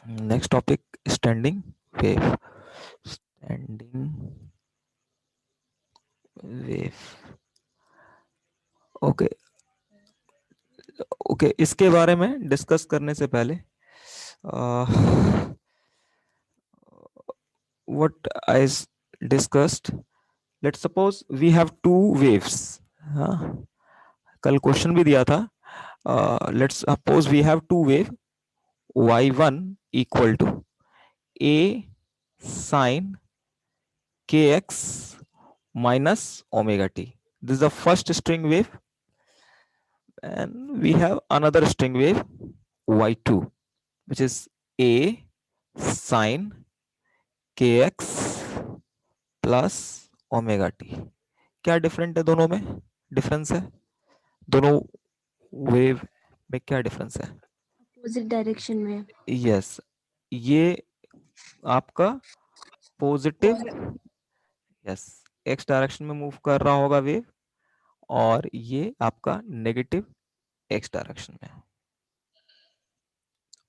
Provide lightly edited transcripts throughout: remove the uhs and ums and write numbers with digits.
Next topic standing wave. Standing wave. Okay okay, इसके बारे में डिस्कस करने से पहले what I discussed, let's suppose we have two waves. हाँ, कल क्वेश्चन भी दिया था। Let's suppose we have two wave, y1 equal to a sine kx minus omega t. This is the first string wave, and we have another string wave y2, which is a sine kx plus omega T. क्या different है दोनों में? Difference है दोनों wave में, क्या difference है? Opposite direction में। यस, ये आपका पॉजिटिव, यस, एक्स डायरेक्शन में मूव कर रहा होगा वेव, और ये आपका नेगेटिव एक्स डायरेक्शन में।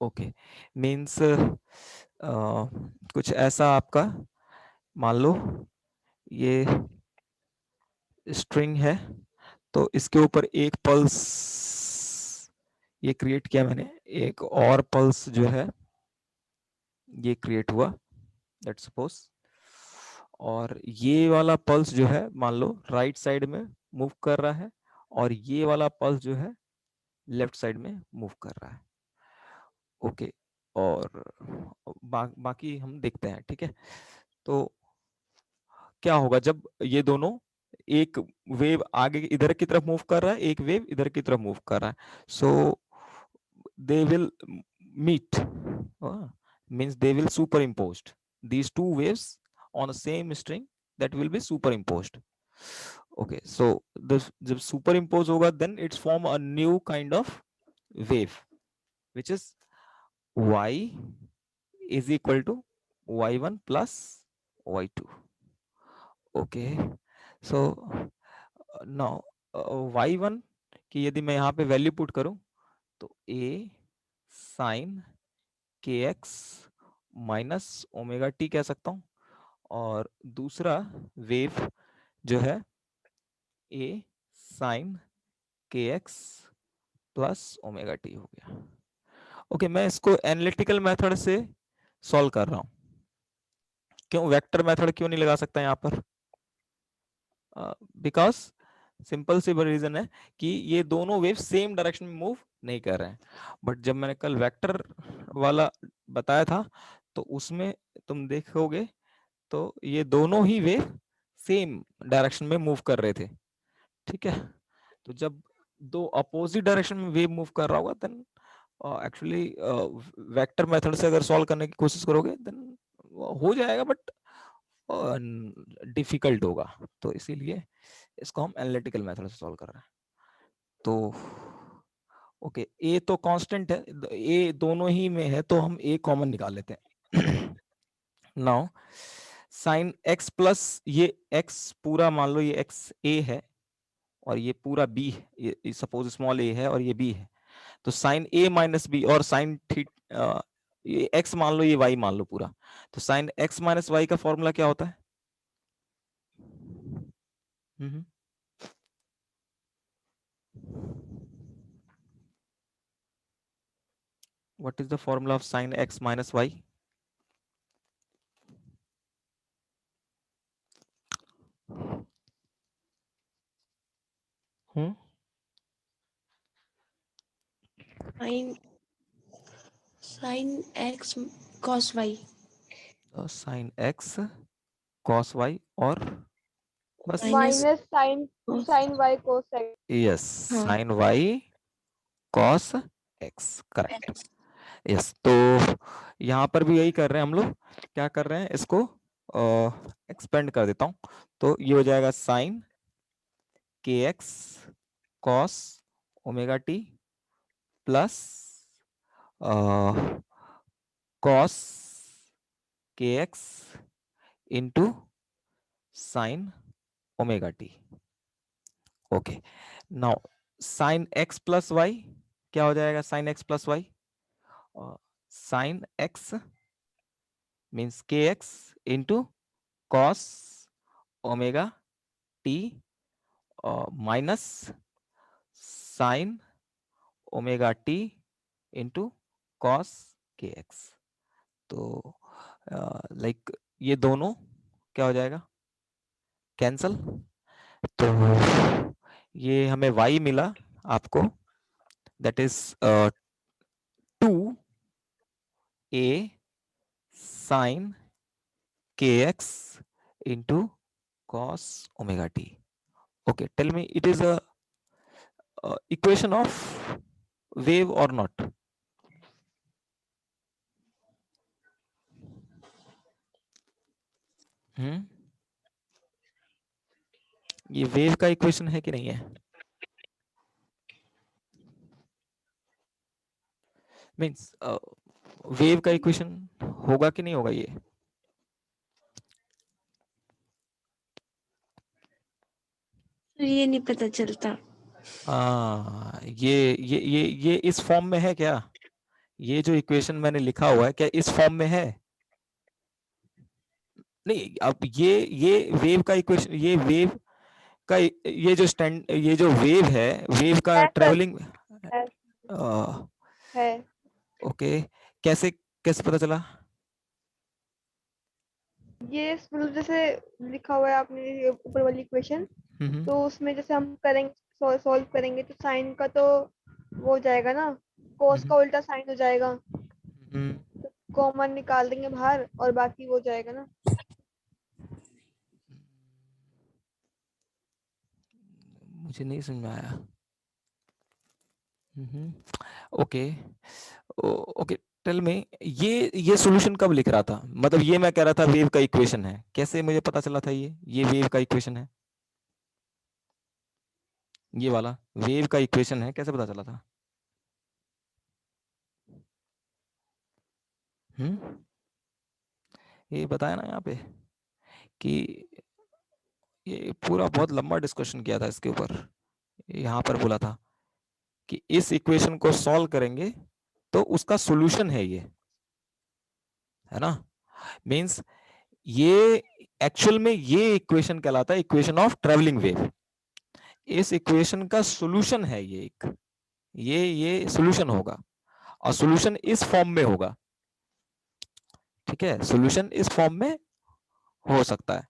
ओके, मीन्स कुछ ऐसा आपका, मान लो ये स्ट्रिंग है, तो इसके ऊपर एक पल्स ये क्रिएट किया मैंने, एक और पल्स जो है ये क्रिएट हुआ, लेट्स सपोज, और ये वाला पल्स जो है मान लो राइट साइड में मूव कर रहा है, और ये वाला पल्स जो है लेफ्ट साइड में मूव कर रहा है। ओके, और बाकी हम देखते हैं, ठीक है। तो क्या होगा जब ये दोनों, एक वेव आगे इधर की तरफ मूव कर रहा है, एक वेव इधर की तरफ मूव कर रहा है, so they will meet, means they will superimposed, these two waves on the same string, that will be superimposed. Okay, so this जब superimpose होगा then it's form a new kind of wave, which is y is equal to y1 plus y2. Okay, so now y1 की यदि मैं यहाँ पे value put करूं, तो a sin kx minus omega T कह सकता हूं, और दूसरा वेव जो है a sin kx plus omega T हो गया। ओके, मैं इसको एनालिटिकल मेथड से सॉल्व कर रहा हूं, क्यों वेक्टर मेथड क्यों नहीं लगा सकता यहाँ पर? बिकॉज सिंपल सी रीजन है कि ये दोनों वेव सेम डायरेक्शन में मूव नहीं कर रहे हैं। बट जब मैंने कल वेक्टर वाला बताया था, तो उसमें तुम देखोगे तो ये दोनों ही वेव सेम डायरेक्शन में मूव कर रहे थे, ठीक है। तो जब दो अपोजिट डायरेक्शन में वेव मूव कर रहा होगा, देन एक्चुअली वेक्टर मेथड से अगर सॉल्व करने की कोशिश करोगे देन हो जाएगा, बट डिफिकल्ट होगा। तो इसीलिए इसको हम एनालिटिकल मेथड से सॉल्व कर रहे हैं। तो ओके, ए तो कांस्टेंट है, ए दोनों ही में है, तो हम ए कॉमन निकाल लेते हैं। नाउ साइन एक्स प्लस ये एक्स पूरा, मान लो ये एक्स ए है और ये पूरा बी है, ये सपोज स्मॉल ए है और ये बी है, तो साइन ए माइनस बी, और साइन ये एक्स मान लो, ये वाई मान लो पूरा, तो साइन एक्स माइनस वाई का फॉर्मूला क्या होता है? What is the formula of sin x minus y? Hmm? Sin x cos y. Sin x cos y और बस, minus minus sine sine y cos x. Yes, sin y cos x, correct. Yes, तो यहाँ पर भी यही कर रहे हैं हम लोग। क्या कर रहे हैं, इसको एक्सपेंड कर देता हूँ, तो ये हो जाएगा साइन के x cos omega T plus cos K x into sine omega T. Okay, now sine X plus Y क्या हो जाएगा? Sine X plus Y, sin x means kx into cos omega t minus sin omega t into cos kx. तो like ये दोनों क्या हो जाएगा, cancel. तो ये हमें y मिला आपको, that is 2a sin kx into cos omega t. Okay, tell me, it is a equation of wave or not? ये वेव का इक्वेशन है कि नहीं है? मीन्स वेव का इक्वेशन होगा कि नहीं होगा ये? ये नहीं पता चलता। ये इस फॉर्म में है क्या? ये जो इक्वेशन मैंने लिखा हुआ है क्या इस फॉर्म में है? नहीं, अब ये वेव का इक्वेशन, ये वेव का ये जो वेव है, वेव का है सर, ट्रेवलिंग है। ओके, कैसे कैसे पता चला? ये मतलब जैसे लिखा हुआ है आपने ऊपर वाली इक्वेशन, तो उसमें जैसे हम करेंगे सॉल्व करेंगे तो साइन का तो वो हो जाएगा ना, कोस का उल्टा साइन हो जाएगा, तो कॉमन निकाल देंगे बाहर और बाकी वो हो जाएगा ना। मुझे नहीं समझ में आया। ओके ओके, टेल मी, ये सॉल्यूशन कब लिख रहा था? मतलब ये मैं कह रहा था वेव का इक्वेशन है, कैसे मुझे पता चला था ये वेव का इक्वेशन है? ये वाला वेव का इक्वेशन है, कैसे पता चला था? ये बताया ना यहाँ पे कि ये पूरा बहुत लंबा डिस्कशन किया था इसके ऊपर। यहाँ पर बोला था कि इस इक्वेशन को सॉल्व करेंगे तो उसका सॉल्यूशन है ये, है ना? मींस ये एक्चुअल में ये इक्वेशन कहलाता है इक्वेशन ऑफ ट्रेवलिंग वेव। इस इक्वेशन का सॉल्यूशन है ये एक, ये सॉल्यूशन होगा और सॉल्यूशन इस फॉर्म में होगा। ठीक है, सॉल्यूशन इस फॉर्म में हो सकता है।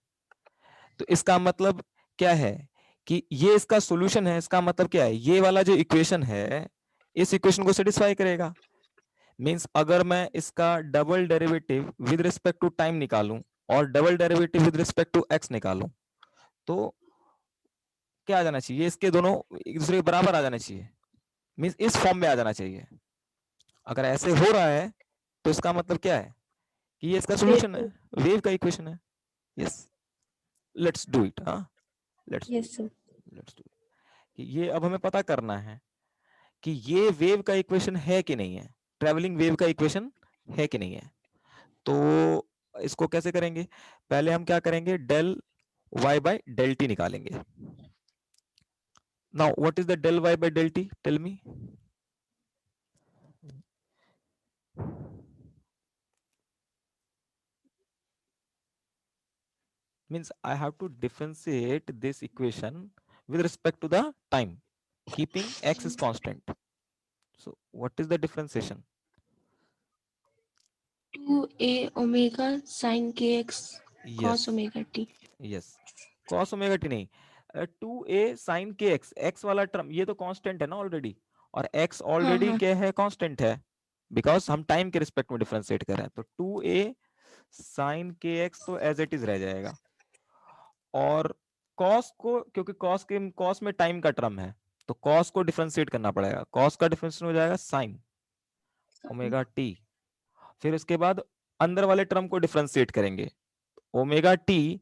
तो इसका मतलब क्या है कि ये इसका सॉल्यूशन है, इसका मतलब क्या है, ये वाला जो इक्वेशन है इस इक्वेशन को सेटिस्फाई करेगा। मींस अगर मैं इसका double derivative with respect to time निकालूं और double derivative with respect to x निकालूं तो क्या आ जाना चाहिए, इसके दोनों एक दूसरे के बराबर आ जाना चाहिए, मींस इस फॉर्म में आ जाना चाहिए। अगर ऐसे हो रहा है तो इसका मतलब क्या है कि ये इसका सॉल्यूशन है, वेव का इक्वेशन है। Yes, let's do it. Let's yes sir. Do कि ये अब हमें पता करना है कि ये वेव का इक्वेशन है कि नहीं है, ट्रेवलिंग वेव का इक्वेशन है कि नहीं है। तो इसको कैसे करेंगे? पहले हम क्या करेंगे, del y by del T निकालेंगे। Now what is the del y by del T, tell me. Means I have to differentiate this equation with respect to the time, keeping x is constant. So what is the differentiation? 2a omega sin kx cos Yes, omega t। yes, cos omega t नहीं, 2a sin kx, x वाला term ये तो constant है ना already, और x हाँ already हाँ क्या है, कांस्टेंट है, बिकॉज हम टाइम के रिस्पेक्ट में डिफरेंशिएट कर रहे हैं। तो 2a sin kx तो एज इट इज रह जाएगा, और cos को, क्योंकि cos में टाइम का टर्म है तो cos को डिफरेंशिएट करना पड़ेगा, cos का डिफरेंशिएशन हो जाएगा sin ओमेगा t। फिर उसके बाद अंदर वाले टर्म को डिफरेंशिएट करेंगे, ओमेगा t,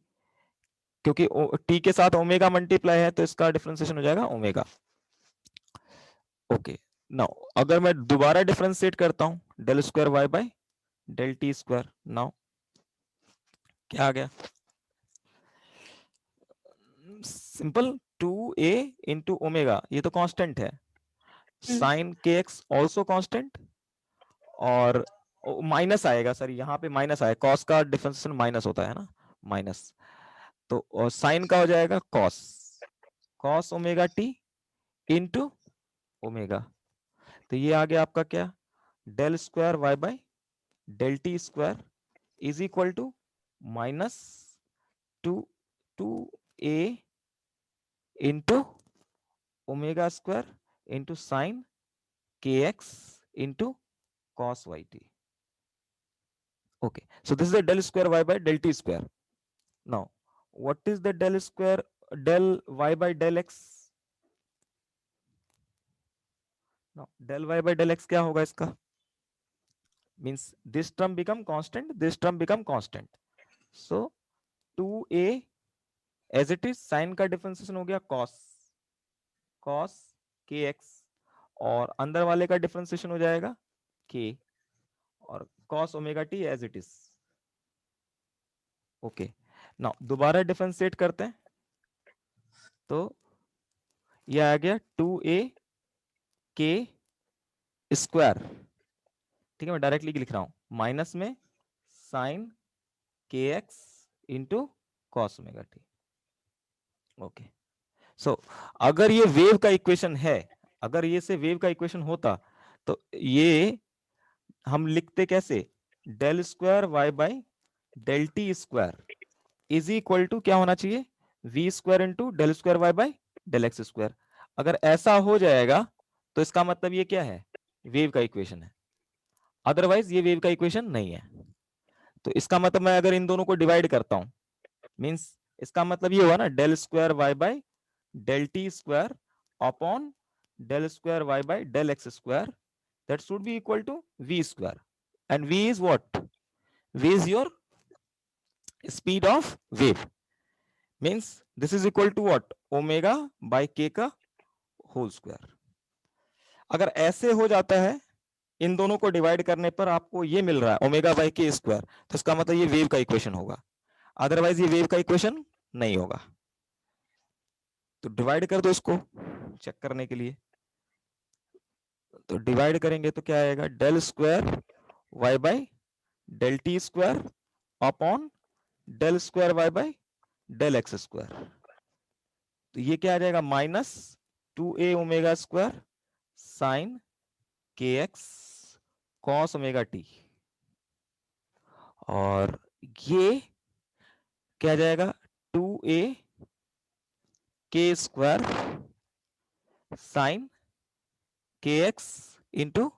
क्योंकि t के साथ ओमेगा मल्टीप्लाई है तो इसका डिफरेंशिएशन हो जाएगा ओमेगा। ओके, नाउ अगर मैं दोबारा डिफरेंशिएट करता हूं del square y by del T square, now क्या आ गया, सिंपल 2a इंटू ओमेगा, ये तो कांस्टेंट है, sin kx ऑल्सो कांस्टेंट, और माइनस आएगा सर, यहाँ पे माइनस आएगा, कॉस का डिफरेंशिएशन माइनस होता है ना, माइनस। तो और साइन का हो जाएगा cos, cos omega T into omega. तो ये आ गया आपका क्या, del square Y by del T square is equal to minus two A into omega square into sine के x into cos yt. Okay, so this is the del square y by del t square. Now what is the del square del y by del x? Now del y by del x क्या होगा इसका, means this term become constant, this term become constant, so 2a as it is, sin का differentiation हो गया cos kx, और अंदर वाले का डिफरेंशिएशन हो जाएगा k, और cos omega t as it is. Okay, now दोबारा डिफरेंशिएट करते हैं, तो ये आ गया 2a के स्क्वायर, ठीक है, मैं डायरेक्टली लिख रहा हूं, माइनस में साइन के x into cos omega T. Okay, so अगर ये वेव का इक्वेशन है, अगर ये से वेव का इक्वेशन होता, तो ये हम लिखते कैसे, del square y by del T square is equal to क्या होना चाहिए, v square into del square y by del x square. अगर ऐसा हो जाएगा तो इसका मतलब ये क्या है, वेव का इक्वेशन है, अदरवाइज ये वेव का इक्वेशन नहीं है. तो इसका मतलब मैं अगर इन दोनों को डिवाइड करता हूं, मींस इसका मतलब ये हुआ ना, del square y by del T square upon del square y by del x square, that should be equal to v square, and v is what, v is your speed of wave, means this is equal to what, omega by k का whole square. अगर ऐसे हो जाता है, इन दोनों को divide करने पर आपको ये मिल रहा है ओमेगा बाई के स्क्वायर, तो इसका मतलब ये वेव का इक्वेशन होगा, अदरवाइज ये वेव का इक्वेशन नहीं होगा. तो डिवाइड कर दो इसको चेक करने के लिए, तो डिवाइड करेंगे तो क्या आएगा, del square y by del T square upon del square y by del x square. तो ये क्या आ जाएगा, minus 2a omega square sine के एक्स कॉस ओमेगा टी, और ये क्या जाएगा, 2a के स्क्वायर साइन के x into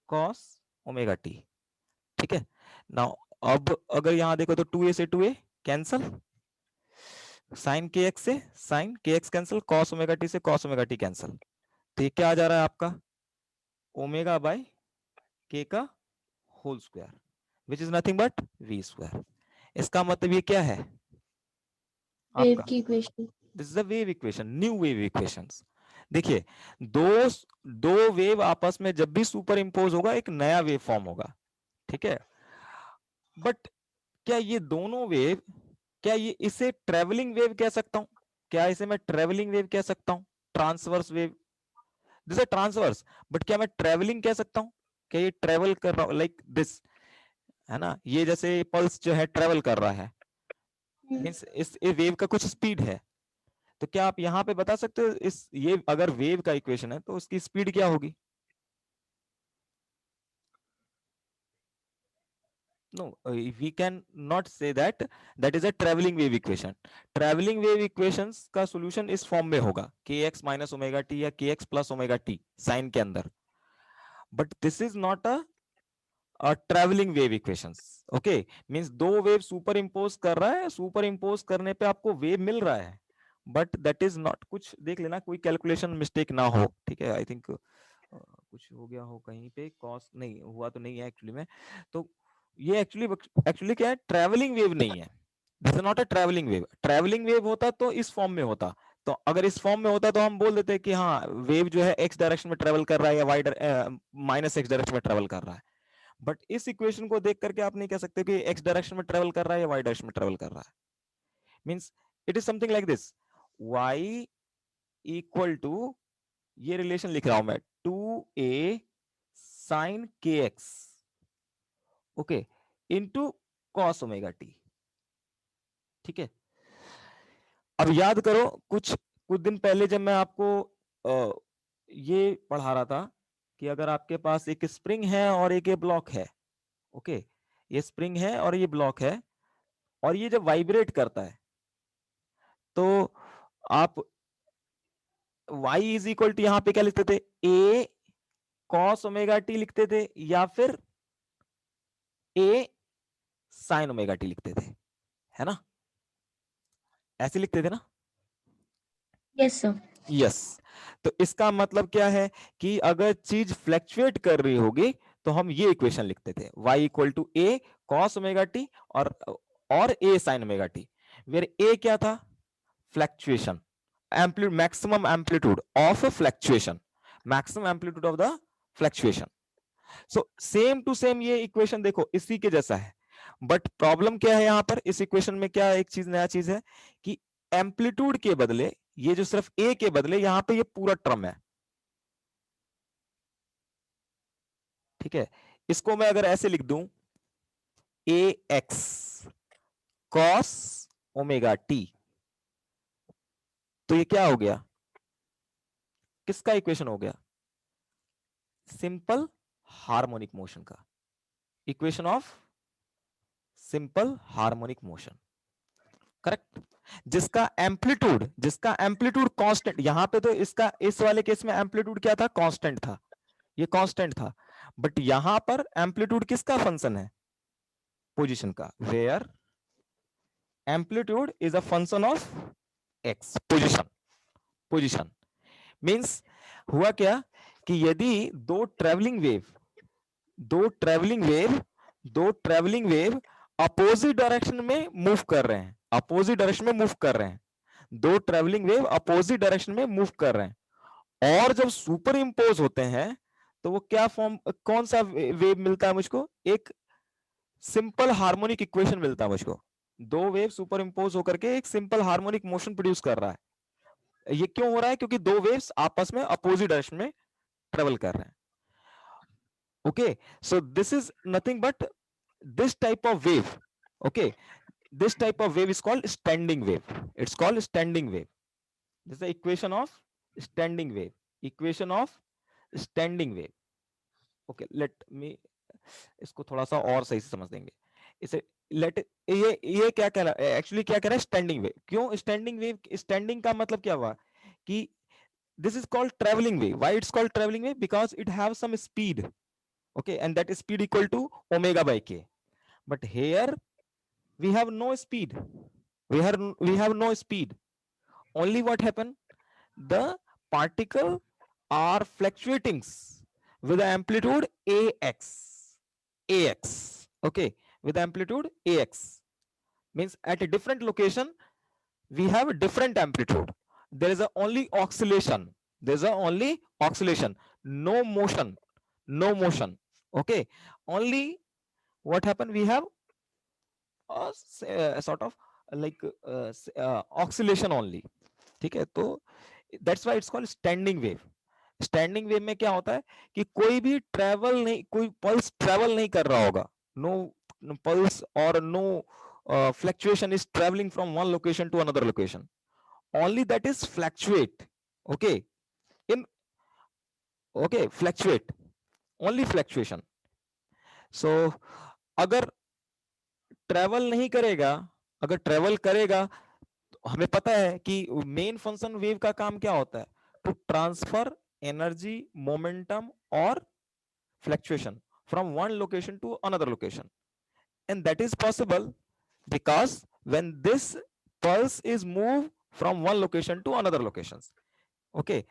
cos omega T. ठीक है, नाउ अब अगर यहां देखो तो 2a से 2a कैंसल, साइन के एक्स से साइन के x cancel, cos omega T से कॉस ओमेगा टी कैंसल, तो ये क्या आ जा रहा है आपका, ओमेगा बाय के का whole square, which is nothing but v square. इसका मतलब ये क्या है वेव आपका, की equation. This is a wave equation, new wave equations. देखिए, दो वेव आपस में जब भी सुपर इंपोज होगा, एक नया वेव फॉर्म होगा, ठीक है. बट क्या ये दोनों वेव, क्या ये इसे ट्रेवलिंग वेव कह सकता हूं, क्या इसे मैं ट्रेवलिंग वेव कह सकता हूं, transverse wave, this is transverse, but क्या मैं ट्रेवलिंग कह सकता हूं, क्या ये ट्रेवल कर रहा हूं लाइक दिस, है ना, ये जैसे पल्स जो है ट्रेवल कर रहा है, मींस इस वेव का कुछ स्पीड है, तो क्या आप यहां पे बता सकते हो, इस ये अगर वेव का इक्वेशन है तो उसकी स्पीड क्या होगी. No, we can not say that that is a traveling wave equation. Traveling wave equations का solution इस फॉर्म में होगा, kx minus omega t या kx plus omega t sine के अंदर, but this is not a traveling wave equations. Okay, means दो wave super impose कर रहा है, सुपर इम्पोज करने पे आपको वेव मिल रहा है, बट दैट इज नॉट, कुछ देख लेना कोई कैलकुलेशन मिस्टेक ना हो, ठीक है. आई थिंक कुछ हो गया हो कहीं पे, कॉस्ट नहीं हुआ तो नहीं है एक्चुअली में. तो ये एक्चुअली क्या है, ट्रैवलिंग वेव नहीं है, this is not a travelling wave. Travelling wave होता तो इस फॉर्म में होता, तो अगर इस फॉर्म में होता तो हम बोल देते कि हाँ वेव जो है एक्स डायरेक्शन में ट्रेवल कर रहा है या वाई माइनस एक्स डायरेक्शन में ट्रेवल कर रहा है. बट इस इक्वेशन को देख करके आप नहीं कह सकते कि एक्स डायरेक्शन में ट्रेवल कर रहा है या वाई डायरेक्शन में ट्रेवल कर रहा है. Means it is something like this, y equal to, ये रिलेशन लिख रहा हूं मैं, 2a sin kx okay, into cos omega T. ठीक है, अब याद करो कुछ कुछ दिन पहले जब मैं आपको ये पढ़ा रहा था कि अगर आपके पास एक स्प्रिंग है और एक ये ब्लॉक है, ओके, ये स्प्रिंग है और ये ब्लॉक है, और ये जब वाइब्रेट करता है तो आप y इज इक्वल टू यहां पे क्या लिखते थे, a cos ओमेगा टी लिखते थे, या फिर a sin ओमेगा टी लिखते थे, है ना, ऐसे लिखते थे ना। Yes sir. यस, तो इसका मतलब क्या है कि अगर चीज फ्लैक्चुएट कर रही होगी तो हम ये इक्वेशन लिखते थे, y equal to a cos omega T और a sin omega T, where a क्या था, fluctuation, maximum amplitude of fluctuation, maximum amplitude of the fluctuation. So same to same ये इक्वेशन देखो इसी के जैसा है, बट प्रॉब्लम क्या है यहां पर इस इक्वेशन में, क्या एक चीज नया चीज है कि एम्पलीट्यूड के बदले ये जो सिर्फ ए के बदले यहां पे ये पूरा टर्म है। ठीक है, इसको मैं अगर ऐसे लिख दूं, ए एक्स कॉस ओमेगा टी, तो ये क्या हो गया, किसका इक्वेशन हो गया, सिंपल हार्मोनिक मोशन का, equation of simple harmonic motion, correct, जिसका एम्पलीट्यूड कांस्टेंट, यहां पे तो इसका इस वाले केस में एम्पलीट्यूड क्या था, कांस्टेंट था, ये कांस्टेंट था, बट यहां पर एम्पलीट्यूड किसका फंक्शन है, पोजीशन का, where amplitude is a function of x, position, position means हुआ क्या कि यदि दो ट्रेवलिंग वेव दो ट्रेवलिंग वेव दो ट्रेवलिंग वेव अपोजिट डायरेक्शन में मूव कर रहे हैं, अपोजिट डायरेक्शन में मूव कर रहे हैं, दो ट्रेवलिंग वेव अपोजिट डायरेक्शन में मूव कर रहे हैं, और जब सुपर इंपोज होते हैं तो वो क्या फॉर्म, कौन सा वेव मिलता है मुझको, एक सिंपल हार्मोनिक इक्वेशन मिलता है मुझको, दो वेव सुपर इंपोज होकर के एक सिंपल हार्मोनिक मोशन प्रोड्यूस कर रहा है। ये क्यों हो रहा है, क्योंकि दो वेव्स आपस में अपोजिट डायरेक्शन में ट्रेवल कर रहे हैं। Okay, so this is nothing but this type of wave, okay, this type of wave is called standing wave, it's called standing wave, this is the equation of standing wave, equation of standing wave। okay, let me इसको थोड़ा सा और सही से समझ देंगे इसे, late ये क्या कह रहा है, एक्चुअली क्या कह रहा है, स्टैंडिंग वेव, क्यों स्टैंडिंग वेव, स्टैंडिंग का मतलब क्या हुआ कि this is called traveling wave, why it's called traveling wave, because it have some speed, okay, and that speed equal to omega by k, but here we have no speed, we have no speed, only what happen, the particle are fluctuating with the amplitude ax, okay, with amplitude ax, means at a different location we have a different amplitude, there is a only oscillation, there's a only oscillation, no motion, no motion, okay, only what happen, we have a sort of like oscillation only। ठीक है, तो that's why it's called standing wave. Standing wave में क्या होता है कि कोई भी ट्रेवल नहीं, कोई पल्स ट्रेवल नहीं कर रहा होगा, नो पल्स और no fluctuation is travelling from one location to another location, only that is fluctuate, okay, in okay fluctuate, only fluctuation। so अगर ट्रेवल नहीं करेगा, अगर ट्रेवल करेगा तो हमें पता है कि मेन फंक्शन वेव का काम क्या होता है, टू ट्रांसफर एनर्जी, मोमेंटम और fluctuation from one location to another location, and that is possible because when this pulse is moved from one location to another locations, okay,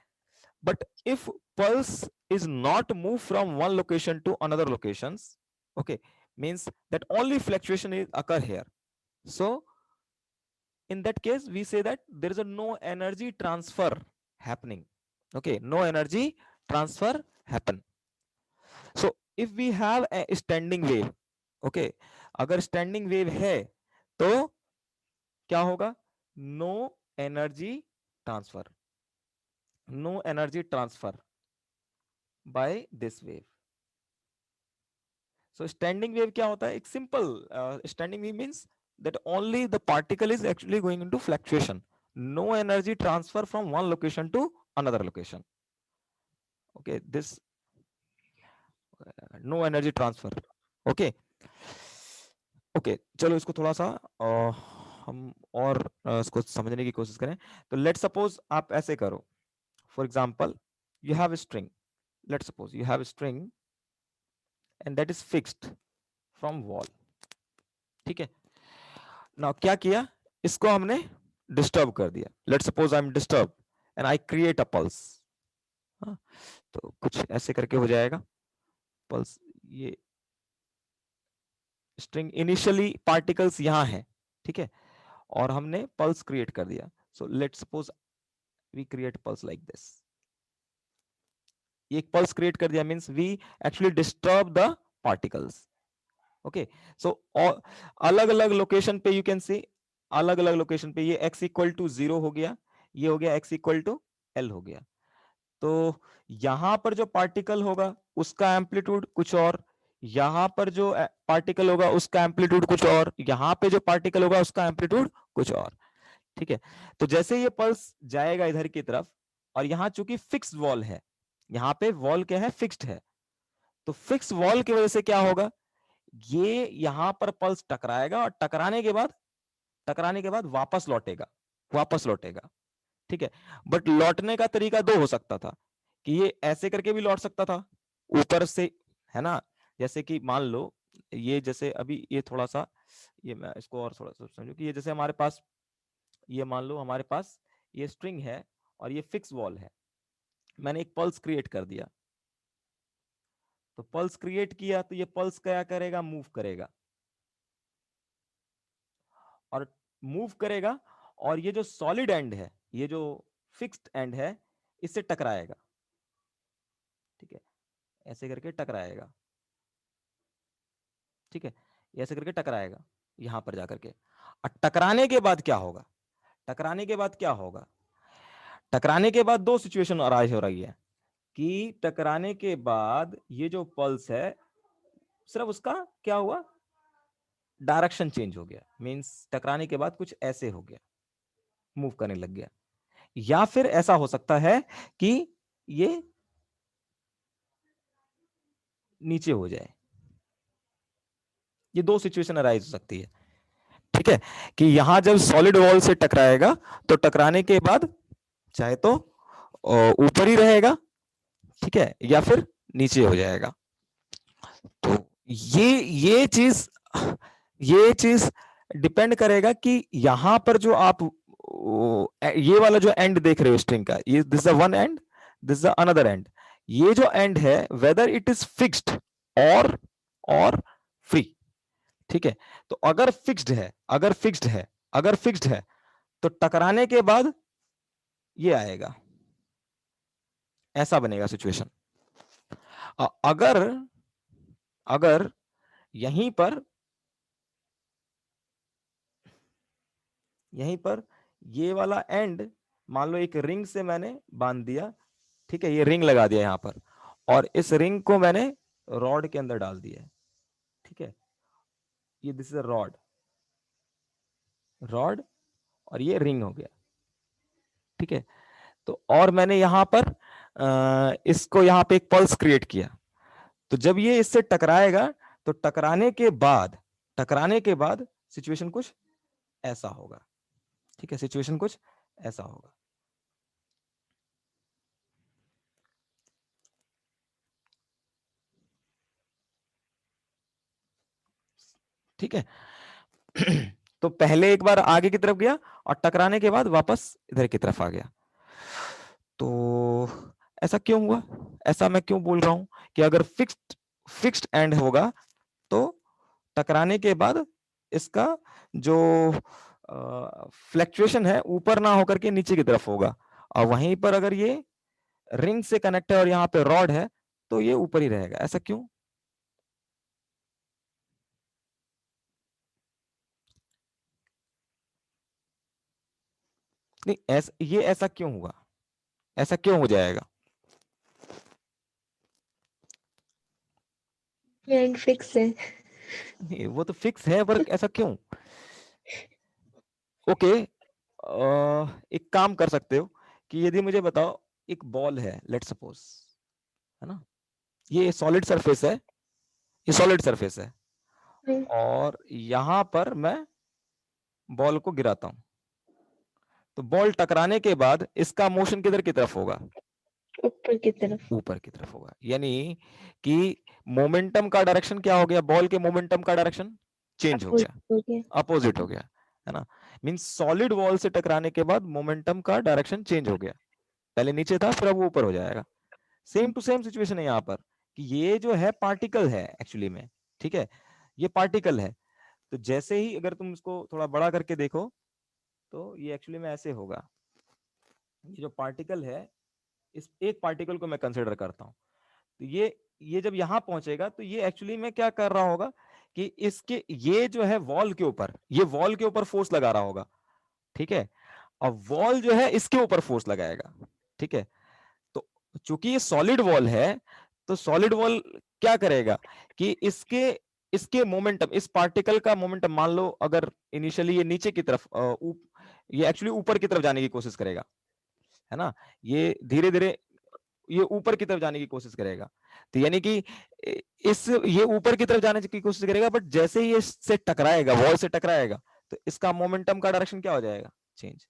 but if pulse is not moved from one location to another locations, okay, means that only fluctuation is occur here, so in that case we say that there is a no energy transfer happening, okay, no energy transfer happen। so if we have a standing wave, okay, अगर standing wave है तो क्या होगा, no energy transfer, no energy transfer by this wave. So standing wave क्या होता है? एक simple standing wave means that only the particle is actually going into fluctuation, no energy transfer from one location to another location. Okay, this no energy transfer. Okay, okay, चलो इसको थोड़ा सा हम और इसको समझने की कोशिश करें। तो लेट सपोज आप ऐसे करो, for example you have a string, let's suppose you have a string and that is fixed from wall, ठीक है। नाउ क्या किया, इसको हमने डिस्टर्ब कर दिया, let's suppose I am disturb and I create a pulse. तो कुछ ऐसे करके हो जाएगा पल्स। ये स्ट्रिंग इनिशियली पार्टिकल्स यहां है, ठीक है, और हमने पल्स क्रिएट कर दिया। So let's suppose we create pulse like this. एक पल्स क्रिएट कर दिया means we actually disturb the particles. Okay, so अलग अलग लोकेशन पे यू कैन सी, अलग अलग लोकेशन पे ये x इक्वल टू 0 हो गया, ये हो गया x इक्वल टू l हो गया। तो यहां पर जो पार्टिकल होगा उसका एम्पलीट्यूड कुछ और, यहां पर जो पार्टिकल होगा उसका एम्पलीट्यूड कुछ और, यहां पे जो पार्टिकल होगा उसका एम्पलीट्यूड कुछ और, ठीक है। तो जैसे ये पल्स जाएगा इधर की तरफ, और यहां चूंकि फिक्स वॉल है, यहां पे वॉल क्या है, फिक्स्ड है, तो फिक्स वॉल की वजह से क्या होगा, ये यहां पर पल्स टकराएगा और टकराने के बाद वापस लौटेगा, वापस लौटेगा, ठीक है। बट लौटने का तरीका दो हो सकता था, कि ये ऐसे करके भी लौट सकता था ऊपर से, है ना। जैसे कि मान लो ये, जैसे अभी ये थोड़ा सा, ये मैं इसको और थोड़ा सा समझू कि ये जैसे हमारे पास, ये मान लो हमारे पास ये स्ट्रिंग है और ये फिक्स वॉल है, मैंने एक पल्स क्रिएट कर दिया। तो पल्स क्रिएट किया तो ये पल्स क्या करेगा, मूव करेगा, और मूव करेगा, और ये जो सॉलिड एंड है, ये जो फिक्स्ड एंड है, इससे टकराएगा, ठीक है, ऐसे करके टकराएगा, ठीक है, ऐसे करके टकराएगा यहां पर जाकर के। और टकराने के बाद क्या होगा, टकराने के बाद क्या होगा, टकराने के बाद दो सिचुएशन अराइज हो रही है, कि टकराने के बाद ये जो पल्स है सिर्फ उसका क्या हुआ, डायरेक्शन चेंज हो गया, मींस टकराने के बाद कुछ ऐसे हो गया, मूव करने लग गया। या फिर ऐसा हो सकता है कि ये नीचे हो जाए, ये दो सिचुएशन अराइज हो सकती है, ठीक है। कि यहां जब सॉलिड वॉल से टकराएगा तो टकराने के बाद चाहे तो ऊपर ही रहेगा, ठीक है, या फिर नीचे हो जाएगा। तो ये चीज डिपेंड करेगा कि यहां पर जो आप ये वाला जो एंड देख रहे हो स्ट्रिंग का, ये this is one and, this is another and, ये जो एंड है वेदर इट इज फिक्स्ड और फ्री, ठीक है। तो अगर फिक्स्ड है, अगर फिक्स्ड है तो टकराने के बाद ये आएगा, ऐसा बनेगा सिचुएशन। अगर अगर यहीं पर ये वाला एंड, मान लो एक रिंग से मैंने बांध दिया, ठीक है, ये रिंग लगा दिया यहां पर, और इस रिंग को मैंने रॉड के अंदर डाल दिया, ठीक है, ये दिस इज रॉड, रॉड और ये रिंग हो गया, ठीक है। तो और मैंने यहां पर इसको यहां पे एक पल्स क्रिएट किया, तो जब ये इससे टकराएगा तो टकराने के बाद सिचुएशन कुछ ऐसा होगा, ठीक है, सिचुएशन कुछ ऐसा होगा। ठीक है। तो पहले एक बार आगे की तरफ गया और टकराने के बाद वापस इधर की तरफ आ गया। तो ऐसा क्यों हुआ, ऐसा मैं क्यों बोल रहा हूं कि अगर फिक्स्ड एंड होगा तो टकराने के बाद इसका जो फ्लैक्चुएशन है ऊपर ना होकर के नीचे की तरफ होगा, और वहीं पर अगर ये रिंग से कनेक्ट है और यहाँ पे रॉड है तो ये ऊपर ही रहेगा। ऐसा क्यों? नहीं, ये ऐसा क्यों हुआ, ऐसा क्यों हो जाएगा? एंड फिक्स है। नहीं, वो तो फिक्स है, पर ऐसा क्यों? ओके, एक काम कर सकते हो कि यदि मुझे बताओ, एक बॉल है, लेट्स सपोज, है ना, ये सॉलिड सरफेस है, ये सॉलिड सरफेस है, और यहां पर मैं बॉल को गिराता हूं, तो बॉल टकराने के बाद इसका मोशन किधर की तरफ होगा? ऊपर की तरफ। ऊपर की तरफ होगा, यानी कि मोमेंटम का डायरेक्शन क्या हो गया? बॉल के मोमेंटम का डायरेक्शन चेंज हो अपोजिट गया, हो गया। अपोजिट हो गया, है ना। मींस सॉलिड वॉल से टकराने के बाद मोमेंटम का डायरेक्शन चेंज हो गया, पहले नीचे था, फिर अब वो ऊपर हो जाएगा। सेम टू सेम सिचुएशन है यहाँ पर, कि ये जो है पार्टिकल है एक्चुअली में, ठीक है, ये पार्टिकल है। तो जैसे ही अगर तुम इसको थोड़ा बड़ा करके देखो, तो ये एक्चुअली में ऐसे होगा। ये जो पार्टिकल है, इस एक पार्टिकल को मैं कंसिडर करता हूं, तो ये जब यहां पहुंचेगा, तो ये एक्चुअली में क्या कर रहा होगा कि इसके, ये जो है वॉल के ऊपर, ये वॉल के ऊपर फोर्स लगा रहा होगा, ठीक है, और वॉल जो है इसके ऊपर फोर्स लगाएगा, ठीक है। तो चूंकि ये सॉलिड वॉल है, तो सॉलिड वॉल क्या करेगा कि इसके इसके मोमेंटम, इस पार्टिकल का मोमेंटम, मान लो अगर इनिशियली ये नीचे की तरफ, ये एक्चुअली ऊपर की तरफ जाने की कोशिश करेगा, है ना, ये धीरे धीरे ये ऊपर की तरफ जाने की कोशिश करेगा, तो यानी कि इस ये ऊपर की तरफ जाने की कोशिश करेगा, बट जैसे ही ये इससे टकराएगा, वॉल से टकराएगा, तो इसका मोमेंटम का डायरेक्शन क्या हो जाएगा? चेंज,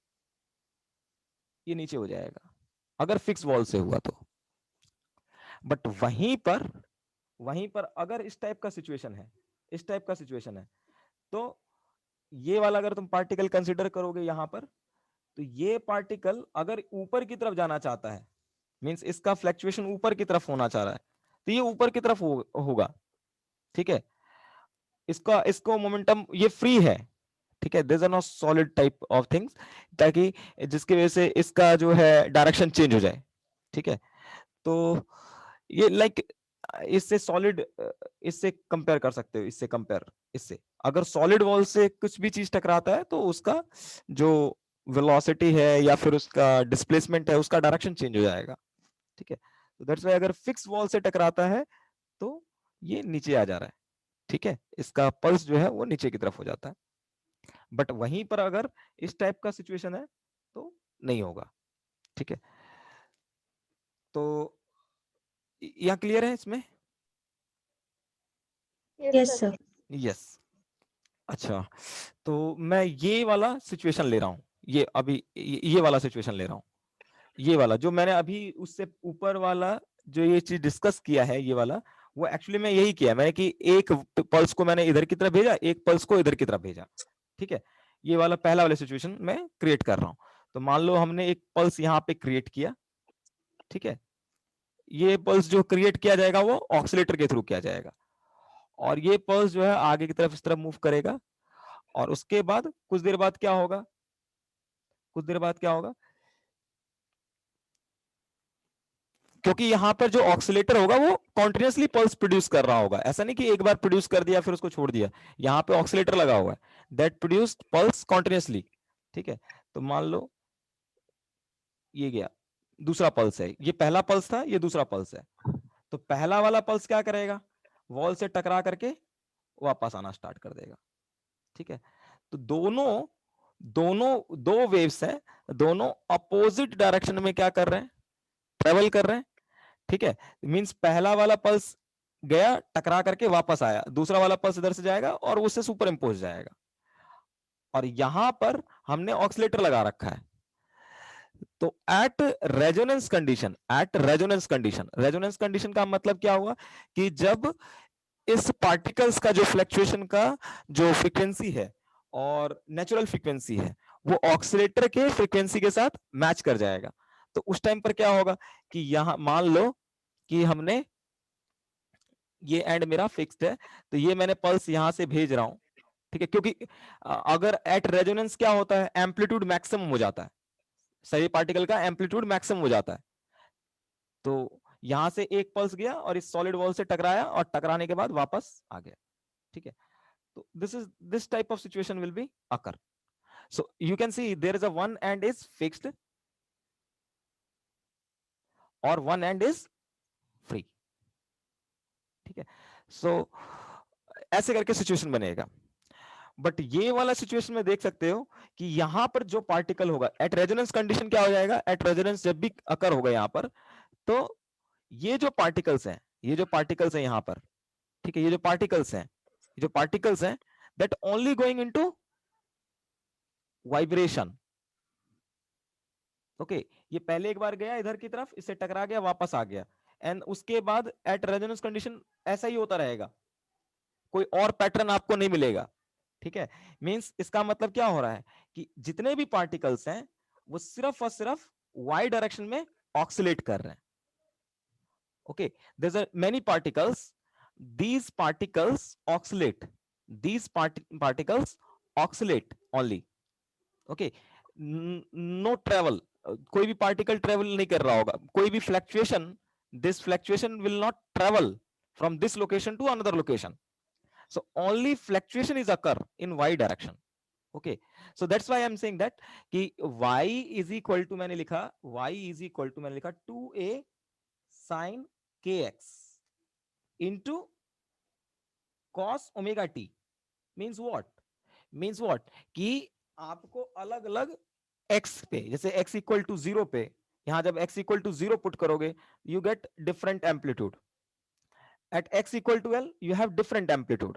ये नीचे हो जाएगा, अगर फिक्स वॉल से हुआ तो। बट वहीं पर अगर इस टाइप का सिचुएशन है, इस टाइप का सिचुएशन है, तो ये वाला अगर तुम पार्टिकल कंसिडर करोगे यहां पर, तो ये पार्टिकल अगर ऊपर की तरफ जाना चाहता है, मींस इसका फ्लक्चुएशन ऊपर की तरफ होना चाह रहा है, तो ये ऊपर की तरफ होगा, ठीक है। इसका इसको मोमेंटम, ये फ्री है, ठीक है, this are not solid type of things, ताकि जिसकी वजह से इसका जो है डायरेक्शन चेंज हो जाए, ठीक है। तो ये लाइक इससे सॉलिड, इससे कंपेयर कर सकते हो, इससे कंपेयर, इससे अगर सॉलिड वॉल से कुछ भी चीज टकराता है, तो उसका जो वेलोसिटी है या फिर उसका डिस्प्लेसमेंट है, उसका डायरेक्शन चेंज हो जाएगा, ठीक है। तो दैट्स व्हाई अगर फिक्स वॉल से टकराता है, तो ये नीचे आ जा रहा है, ठीक है, इसका पल्स जो है वो नीचे की तरफ हो जाता है। बट वहीं पर अगर इस टाइप का सिचुएशन है, तो नहीं होगा, ठीक है। तो यहाँ क्लियर है इसमें? Yes yes sir. Sir. Yes. अच्छा, तो मैं ये वाला सिचुएशन ले रहा हूँ, ये अभी ये वाला सिचुएशन ले रहा हूँ, ये वाला जो मैंने अभी उससे ऊपर वाला जो ये चीज डिस्कस किया है, ये वाला, वो एक्चुअली मैं यही किया मैंने कि एक पल्स को मैंने इधर की तरफ भेजा, एक पल्स को इधर की तरफ भेजा, ठीक है। ये वाला पहला वाला सिचुएशन मैं क्रिएट कर रहा हूँ। तो मान लो हमने एक पल्स यहाँ पे क्रिएट किया, ठीक है, ये पल्स जो क्रिएट किया जाएगा वो ऑक्सीलेटर के थ्रू किया जाएगा, और ये पल्स जो है आगे की तरफ इस तरफ मूव करेगा, और उसके बाद कुछ देर बाद क्या होगा, कुछ देर बाद क्या होगा, क्योंकि यहां पर जो ऑक्सीलेटर होगा वो कॉन्टिन्यूसली पल्स प्रोड्यूस कर रहा होगा, ऐसा नहीं कि एक बार प्रोड्यूस कर दिया फिर उसको छोड़ दिया, यहाँ पे ऑक्सीलेटर लगा हुआ है दैट प्रोड्यूस्ड पल्स कॉन्टिन्यूसली, ठीक है। तो मान लो ये गया, दूसरा पल्स है, ये पहला पल्स था, ये दूसरा पल्स है। तो पहला वाला पल्स क्या करेगा, वॉल से टकरा करके वापस आना स्टार्ट कर देगा, ठीक है। तो दोनों दोनों दो वेव्स हैं, दोनों अपोजिट डायरेक्शन में क्या कर रहे हैं, ट्रेवल कर रहे हैं, ठीक है। मींस पहला वाला पल्स गया, टकरा करके वापस आया, दूसरा वाला पल्स इधर से जाएगा और उससे सुपर इंपोज जाएगा, और यहां पर हमने ऑक्सीलेटर लगा रखा है। तो एट रेजोनेंस कंडीशन का मतलब क्या हुआ कि जब इस पार्टिकल्स का जो फ्लक्चुएशन का जो फ्रीक्वेंसी है और नेचुरल फ्रीक्वेंसी है, वो ऑक्सीलेटर के फ्रीक्वेंसी के साथ मैच कर जाएगा। तो उस टाइम पर क्या होगा कि यहां मान लो कि हमने ये एंड मेरा फिक्स्ड है, तो ये मैंने पल्स यहां से भेज रहा हूं, ठीक है, क्योंकि अगर एट रेजोनेंस क्या होता है, एम्पलीट्यूड मैक्सिमम हो जाता है, सही पार्टिकल का एम्पलीट्यूड मैक्सिमम हो जाता है। तो यहां से एक पल्स गया और इस सॉलिड वॉल से टकराया, और टकराने के बाद वापस आ गया, ठीक है। तो this type of situation will be occur. So you can see there is a one end is fixed or one end is free, ठीक है। सो ऐसे करके सिचुएशन बनेगा। बट ये वाला सिचुएशन में देख सकते हो कि यहां पर जो पार्टिकल होगा एट रेजोनेंस कंडीशन क्या हो जाएगा, एट रेजोनेंस जब भी अकर होगा यहां पर, तो ये जो पार्टिकल्स हैं, ये जो पार्टिकल्स हैं यहां पर, ठीक है, ये जो पार्टिकल्स हैं that only going into vibration. Okay, ये पहले एक बार गया इधर की तरफ, इससे टकरा गया, वापस आ गया, एंड उसके बाद एट रेजोनेंस कंडीशन ऐसा ही होता रहेगा, कोई और पैटर्न आपको नहीं मिलेगा। ठीक है, मींस इसका मतलब क्या हो रहा है कि जितने भी पार्टिकल्स हैं वो सिर्फ और सिर्फ वाई डायरेक्शन में ऑक्सिलेट कर रहे हैं। Okay, there are many particles, these particles oscillate, these particles oscillate only. Okay, no travel, कोई भी पार्टिकल ट्रेवल नहीं कर रहा होगा, कोई भी fluctuation, this fluctuation will not travel from this location to another location, so only fluctuation is occur in y direction. Okay, so that's why I'm saying that कि y is equal to, मैंने लिखा y is equal to, मैंने लिखा 2a sin kx into cos omega t, means what कि आपको अलग अलग x पे, जैसे x इक्वल टू 0 पे, यहां जब x इक्वल टू 0 पुट करोगे you get different amplitude, at x equal to l you have different amplitude.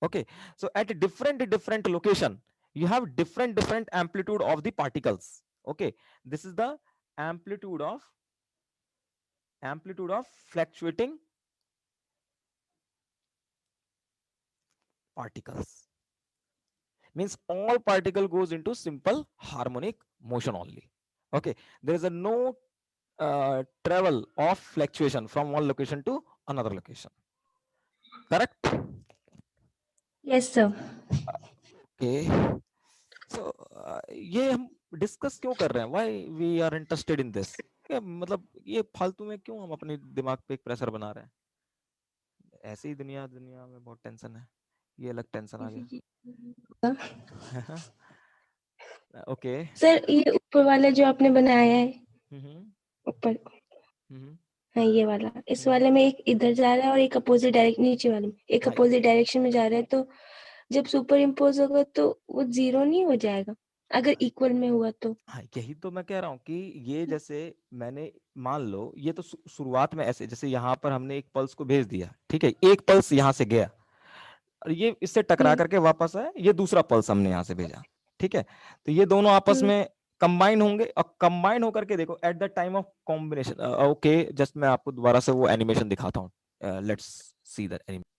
Okay, so at different location you have different amplitude of the particles. Okay, this is the amplitude of fluctuating particles, means all particle goes into simple harmonic motion only. Okay, there is a no travel of fluctuation from one location to another location. Correct? Yes, sir. Okay, so ये हम discuss क्यों कर रहे हैं, why we are interested in this, मतलब ये फालतू में क्यों हम अपने दिमाग पे एक प्रेशर बना रहे हैं, ऐसे ही दुनिया में बहुत टेंशन है, ये अलग टेंशन आ गया। ओके सर ये ऊपर वाला जो आपने बनाया है, ऊपर, हाँ ये वाला, इस वाले में एक इधर जा रहा है और एक अपोजिट डायरेक्शन, नीचे वाले में एक हाँ। अपोजिट डायरेक्शन में जा रहा है, तो जब सुपर इम्पोज होगा तो वो जीरो नहीं हो जाएगा अगर इक्वल में हुआ तो? हाँ, यही तो मैं कह रहा हूँ कि ये जैसे मैंने मान लो ये तो शुरुआत में ऐसे, जैसे यहाँ पर हमने एक पल्स को भेज दिया, ठीक है, एक पल्स यहाँ से गया और ये इससे टकरा करके वापस आया, ये दूसरा पल्स हमने यहाँ से भेजा, ठीक है, तो ये दोनों आपस में कंबाइन होंगे और कंबाइन होकर के देखो at the time of combination. Okay, just मैं आपको दोबारा से वो एनिमेशन दिखाता हूँ, लेट्स सी दैट एनिमेशन।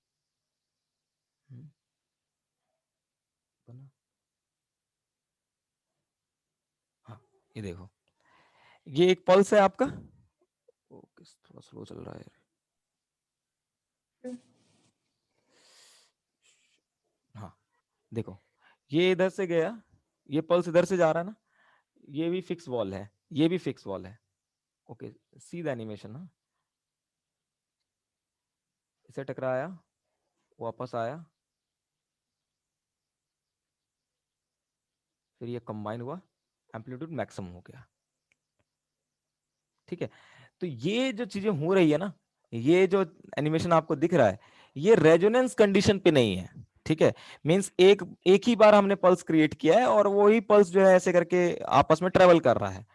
हाँ, ये देखो, ये एक पल्स है आपका, थोड़ा स्लो चल रहा है, हाँ देखो, ये इधर से गया, ये पल्स इधर से जा रहा है ना, ये भी फिक्स वॉल है, ये भी फिक्स वॉल है। ओके, सी द एनिमेशन ना, इसे टकराया, वापस आया, फिर ये कंबाइन हुआ, एम्पलीट्यूड मैक्सिमम हो गया, ठीक है। तो ये जो चीजें हो रही है ना, ये जो एनिमेशन आपको दिख रहा है, ये रेजोनेंस कंडीशन पे नहीं है, ठीक है, मींस एक ही बार हमने पल्स क्रिएट किया है और वही पल्स जो है ऐसे करके आपस में ट्रेवल कर रहा है।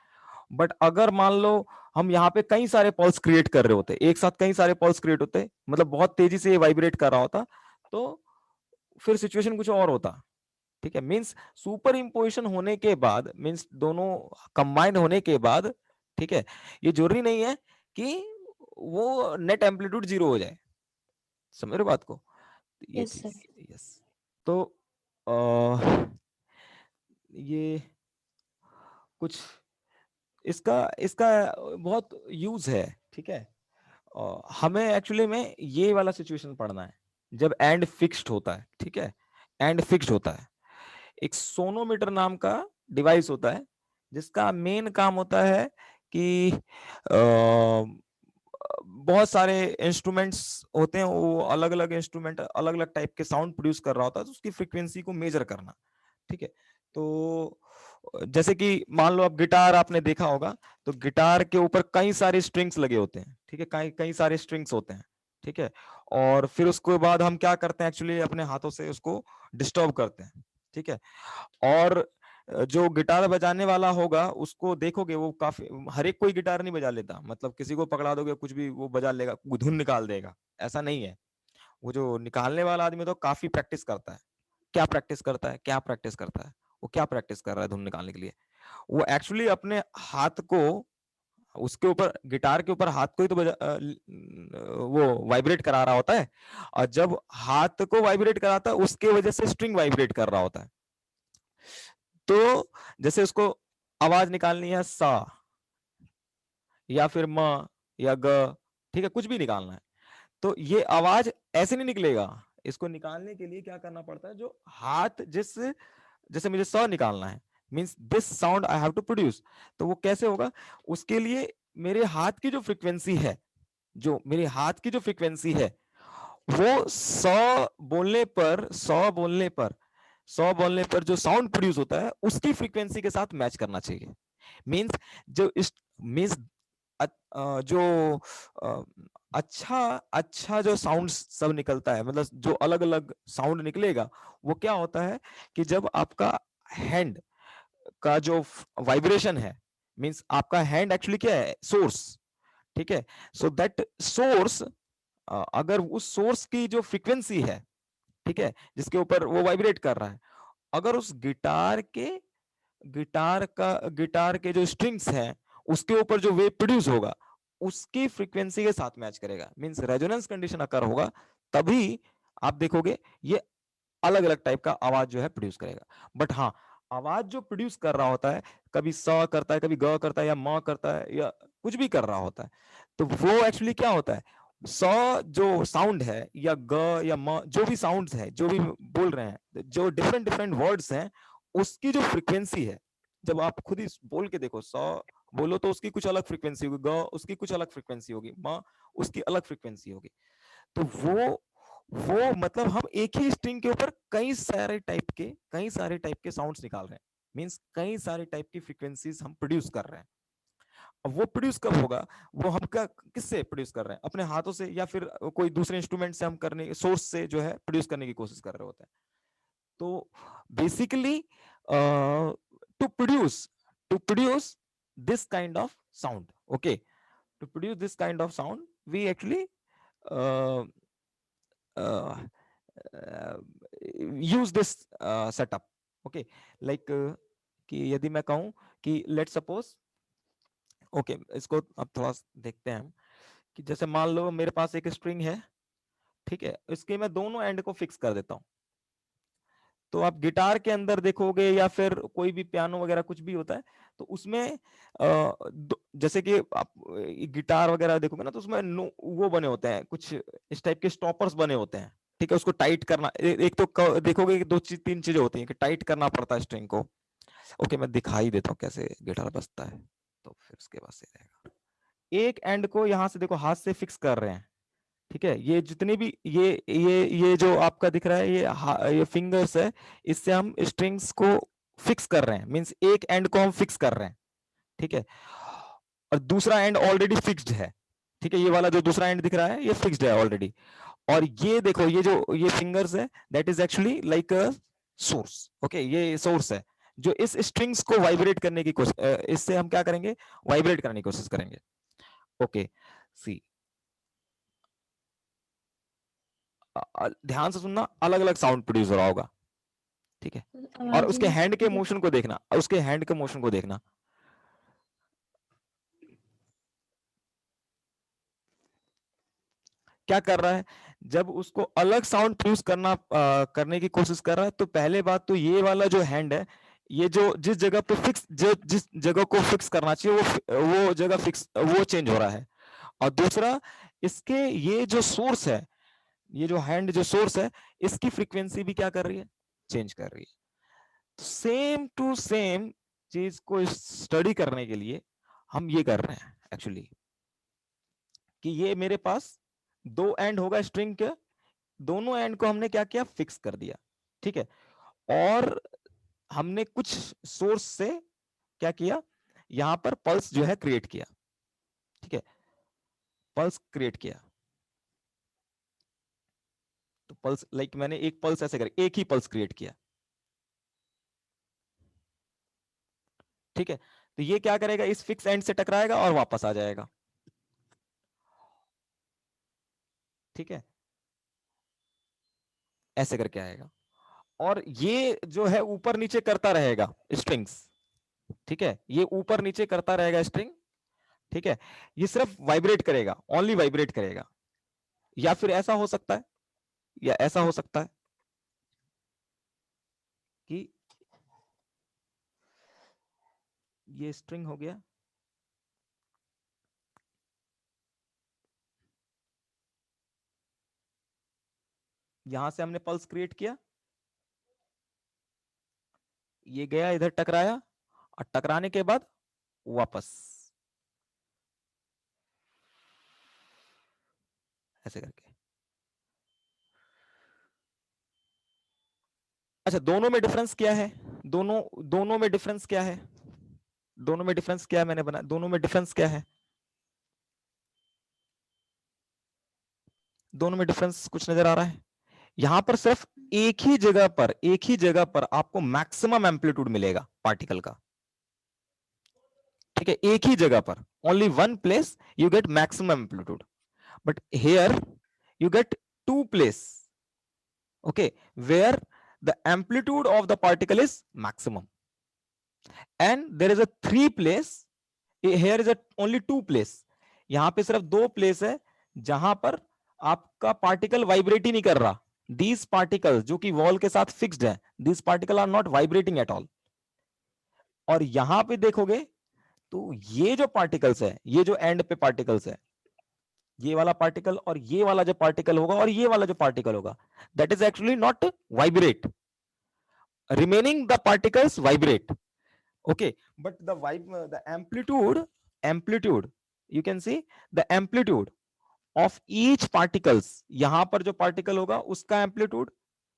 बट अगर मान लो हम यहाँ पे कई सारे पल्स क्रिएट कर रहे होते, एक साथ कई सारे पल्स क्रिएट होते, मतलब बहुत तेजी से ये वाइब्रेट कर रहा होता, तो फिर सिचुएशन कुछ और होता, ठीक है। मींस सुपर इम्पोजिशन होने के बाद, मींस दोनों कंबाइन होने के बाद, ठीक है, ये जरूरी नहीं है कि वो नेट एम्पलीट्यूड 0 हो जाए, समझ रहे हो बात को? ये Yes, चीज, sir. यस, तो ये कुछ इसका बहुत यूज है, ठीक है। हमें एक्चुअली में ये वाला सिचुएशन पढ़ना है जब एंड फिक्स्ड होता है, ठीक है, एंड फिक्स्ड होता है। एक सोनोमीटर नाम का डिवाइस होता है जिसका मेन काम होता है कि बहुत सारे इंस्ट्रूमेंट्स होते हैं, वो अलग अलग इंस्ट्रूमेंट अलग अलग टाइप के साउंड प्रोड्यूस कर रहा होता है, तो उसकी फ्रीक्वेंसी को मेजर करना, ठीक है। तो जैसे कि मान लो अब गिटार आपने देखा होगा, तो गिटार के ऊपर कई सारे स्ट्रिंग्स लगे होते हैं, ठीक है, कई सारे स्ट्रिंग्स होते हैं, ठीक है, और फिर उसके बाद हम क्या करते हैं, एक्चुअली अपने हाथों से उसको डिस्टर्ब करते हैं, ठीक है। और जो गिटार बजाने वाला होगा उसको देखोगे वो काफी, हर एक कोई गिटार नहीं बजा लेता, मतलब किसी को पकड़ा दोगे कुछ भी वो बजा लेगा, धुन निकाल देगा, ऐसा नहीं है। वो जो निकालने वाला आदमी तो काफी प्रैक्टिस करता है। क्या प्रैक्टिस करता है, क्या प्रैक्टिस करता है, वो क्या प्रैक्टिस कर रहा है धुन निकालने के लिए? वो एक्चुअली अपने हाथ को उसके ऊपर, गिटार के ऊपर हाथ को ही तो वो वाइब्रेट करा रहा होता है, और जब हाथ को वाइब्रेट कराता है उसके वजह से स्ट्रिंग वाइब्रेट कर रहा होता है। तो जैसे उसको आवाज निकालनी है सा या फिर म या ग, ठीक है, कुछ भी निकालना है, तो ये आवाज ऐसे नहीं निकलेगा। इसको निकालने के लिए क्या करना पड़ता है, जो हाथ जिस, जैसे मुझे स निकालना है, means this sound I have to produce, तो वो कैसे होगा? उसके लिए मेरे हाथ की जो फ्रीक्वेंसी है, जो मेरे हाथ की जो फ्रीक्वेंसी है वो 100 बोलने पर, 100 बोलने पर जो साउंड प्रोड्यूस होता है उसकी फ्रीक्वेंसी के साथ मैच करना चाहिए। मींस जो इस मींस जो अच्छा अच्छा जो साउंड सब निकलता है, मतलब जो अलग अलग साउंड निकलेगा, वो क्या होता है कि जब आपका हैंड का जो वाइब्रेशन है, मींस आपका हैंड एक्चुअली क्या है, सोर्स, ठीक है। सो दैट सोर्स, अगर उस सोर्स की जो फ्रीक्वेंसी है, ठीक है, जिसके ऊपर वो वाइब्रेट कर रहा है, अगर उस गिटार के जो स्ट्रिंग्स हैं उसके ऊपर जो वेव प्रोड्यूस होगा उसकी फ्रीक्वेंसी के साथ मैच करेगा, मींस रेजोनेंस कंडीशन अकर होगा, तभी आप देखोगे ये अलग अलग टाइप का आवाज जो है प्रोड्यूस करेगा। बट हाँ, आवाज जो प्रोड्यूस कर रहा होता है, कभी स करता है, कभी ग करता है, या म करता है, या कुछ भी कर रहा होता है, तो वो एक्चुअली क्या होता है, स जो साउंड है या ग या म, जो भी साउंड्स है, जो भी बोल रहे हैं, जो डिफरेंट डिफरेंट वर्ड्स हैं, उसकी जो फ्रीक्वेंसी है, जब आप खुद ही बोल के देखो, स बोलो तो उसकी कुछ अलग फ्रीक्वेंसी होगी, ग उसकी कुछ अलग फ्रीक्वेंसी होगी, म उसकी अलग फ्रीक्वेंसी होगी। तो वो मतलब हम एक ही स्ट्रिंग के ऊपर कई सारे टाइप के साउंड्स निकाल रहे हैं, मींस कई सारे टाइप की फ्रीक्वेंसीज हम प्रोड्यूस कर रहे हैं। अब वो प्रोड्यूस कब होगा, वो हम किससे प्रोड्यूस कर रहे हैं, अपने हाथों से या फिर कोई दूसरे इंस्ट्रूमेंट से हम करने, सोर्स से जो है प्रोड्यूस करने की कोशिश कर रहे होते हैं। तो basically to produce this kind of sound, okay, to produce this kind of sound we actually use this setup, okay, like कि यदि मैं कहूं कि लेट सपोज, ओके, इसको अब थोड़ा देखते हैं हम, कि जैसे मान लो मेरे पास एक स्ट्रिंग है, ठीक है, इसके मैं दोनों एंड को फिक्स कर देता हूं। तो आप गिटार के अंदर देखोगे या फिर कोई भी पियानो वगैरह कुछ भी होता है, तो उसमें जैसे कि आप गिटार वगैरह देखोगे ना, तो उसमें वो बने होते हैं, कुछ इस टाइप के स्टॉपर्स बने होते हैं, ठीक है, उसको टाइट करना, एक तो देखोगे कि तीन चीजें होती हैं कि टाइट करना पड़ता है स्ट्रिंग को। ओके, मैं दिखाई देता हूँ कैसे गिटार बजता है, तो फिर उसके बाद से रहेगा। एक एंड को यहां से देखो हाथ से फिक्स कर रहे हैं, ठीक है, ये जितने भी ये जो आपका दिख रहा है, ये फिंगर्स है, इससे हम स्ट्रिंग्स को फिक्स कर रहे हैं, मींस एक एंड को हम फिक्स कर रहे हैं, ठीक है, और दूसरा एंड ऑलरेडी फिक्स्ड है, ठीक है, ये वाला जो दूसरा एंड दिख रहा है ये फिक्स्ड है ऑलरेडी। और ये देखो, ये फिंगर्स है, that is actually like a source, okay, ये सोर्स है जो इस स्ट्रिंग्स को वाइब्रेट करने की कोशिश, इससे हम क्या करेंगे, वाइब्रेट करने की कोशिश करेंगे। ओके, सी, ध्यान से सुनना, अलग अलग साउंड प्रोड्यूस हो रहा होगा, ठीक है, और आवाज उसके में हैंड के मोशन को देखना, उसके हैंड के मोशन को देखना, क्या कर रहा है, जब उसको अलग साउंड प्रोड्यूस करने की कोशिश कर रहा है, तो पहले बात तो ये वाला जो हैंड है, ये जो जिस जगह पे फिक्स, जिस जगह को फिक्स करना चाहिए वो जगह फिक्स, वो चेंज हो रहा है। और दूसरा, इसके ये जो सोर्स है, ये जो हैंड जो सोर्स है, इसकी फ्रीक्वेंसी भी क्या कर रही है, चेंज कर रही है। सेम टू सेम चीज को स्टडी करने के लिए हम ये कर रहे हैं एक्चुअली, कि ये मेरे पास दो एंड होगा स्ट्रिंग के, दोनों एंड को हमने क्या किया, फिक्स कर दिया, ठीक है, और हमने कुछ सोर्स से क्या किया, यहां पर पल्स जो है क्रिएट किया, ठीक है, पल्स क्रिएट किया। तो पल्स लाइक मैंने एक पल्स ऐसे कर, एक ही पल्स क्रिएट किया, ठीक है। तो ये क्या करेगा, इस फिक्स एंड से टकराएगा और वापस आ जाएगा, ठीक है, ऐसे करके आएगा। और ये जो है ऊपर नीचे करता रहेगा स्ट्रिंग्स, ठीक है, ये ऊपर नीचे करता रहेगा स्ट्रिंग, ठीक है। ये सिर्फ वाइब्रेट करेगा, ओनली वाइब्रेट करेगा। या फिर ऐसा हो सकता है, या ऐसा हो सकता है कि ये स्ट्रिंग हो गया, यहां से हमने पल्स क्रिएट किया, ये गया इधर टकराया, और टकराने के बाद वापस ऐसे करके। अच्छा, दोनों में डिफरेंस क्या है, दोनों में डिफरेंस क्या है, दोनों में डिफरेंस क्या है, मैंने बना, दोनों में डिफरेंस क्या है, दोनों में डिफरेंस कुछ नजर आ रहा है। यहां पर सिर्फ एक ही जगह पर आपको मैक्सिमम एम्पलीट्यूड मिलेगा पार्टिकल का, ठीक है, एक ही जगह पर, only one place you get maximum amplitude, but here you get two place, okay, where the amplitude of the particle is maximum, and there is a three place, here is a only two place, यहां पे सिर्फ दो place है जहां पर आपका particle vibrate ही नहीं कर रहा, these particles जो कि वॉल के साथ फिक्स्ड है, these particles are not vibrating at all। और यहां पे देखोगे तो ये जो पार्टिकल्स है, ये जो एंड पे पार्टिकल्स है, ये वाला पार्टिकल और ये वाला जो पार्टिकल होगा और ये वाला जो पार्टिकल होगा, that is actually not vibrate, remaining the particles vibrate, okay, but the amplitude you can see the amplitude of each particles, यहां पर जो पार्टिकल होगा उसका एम्पलीट्यूड,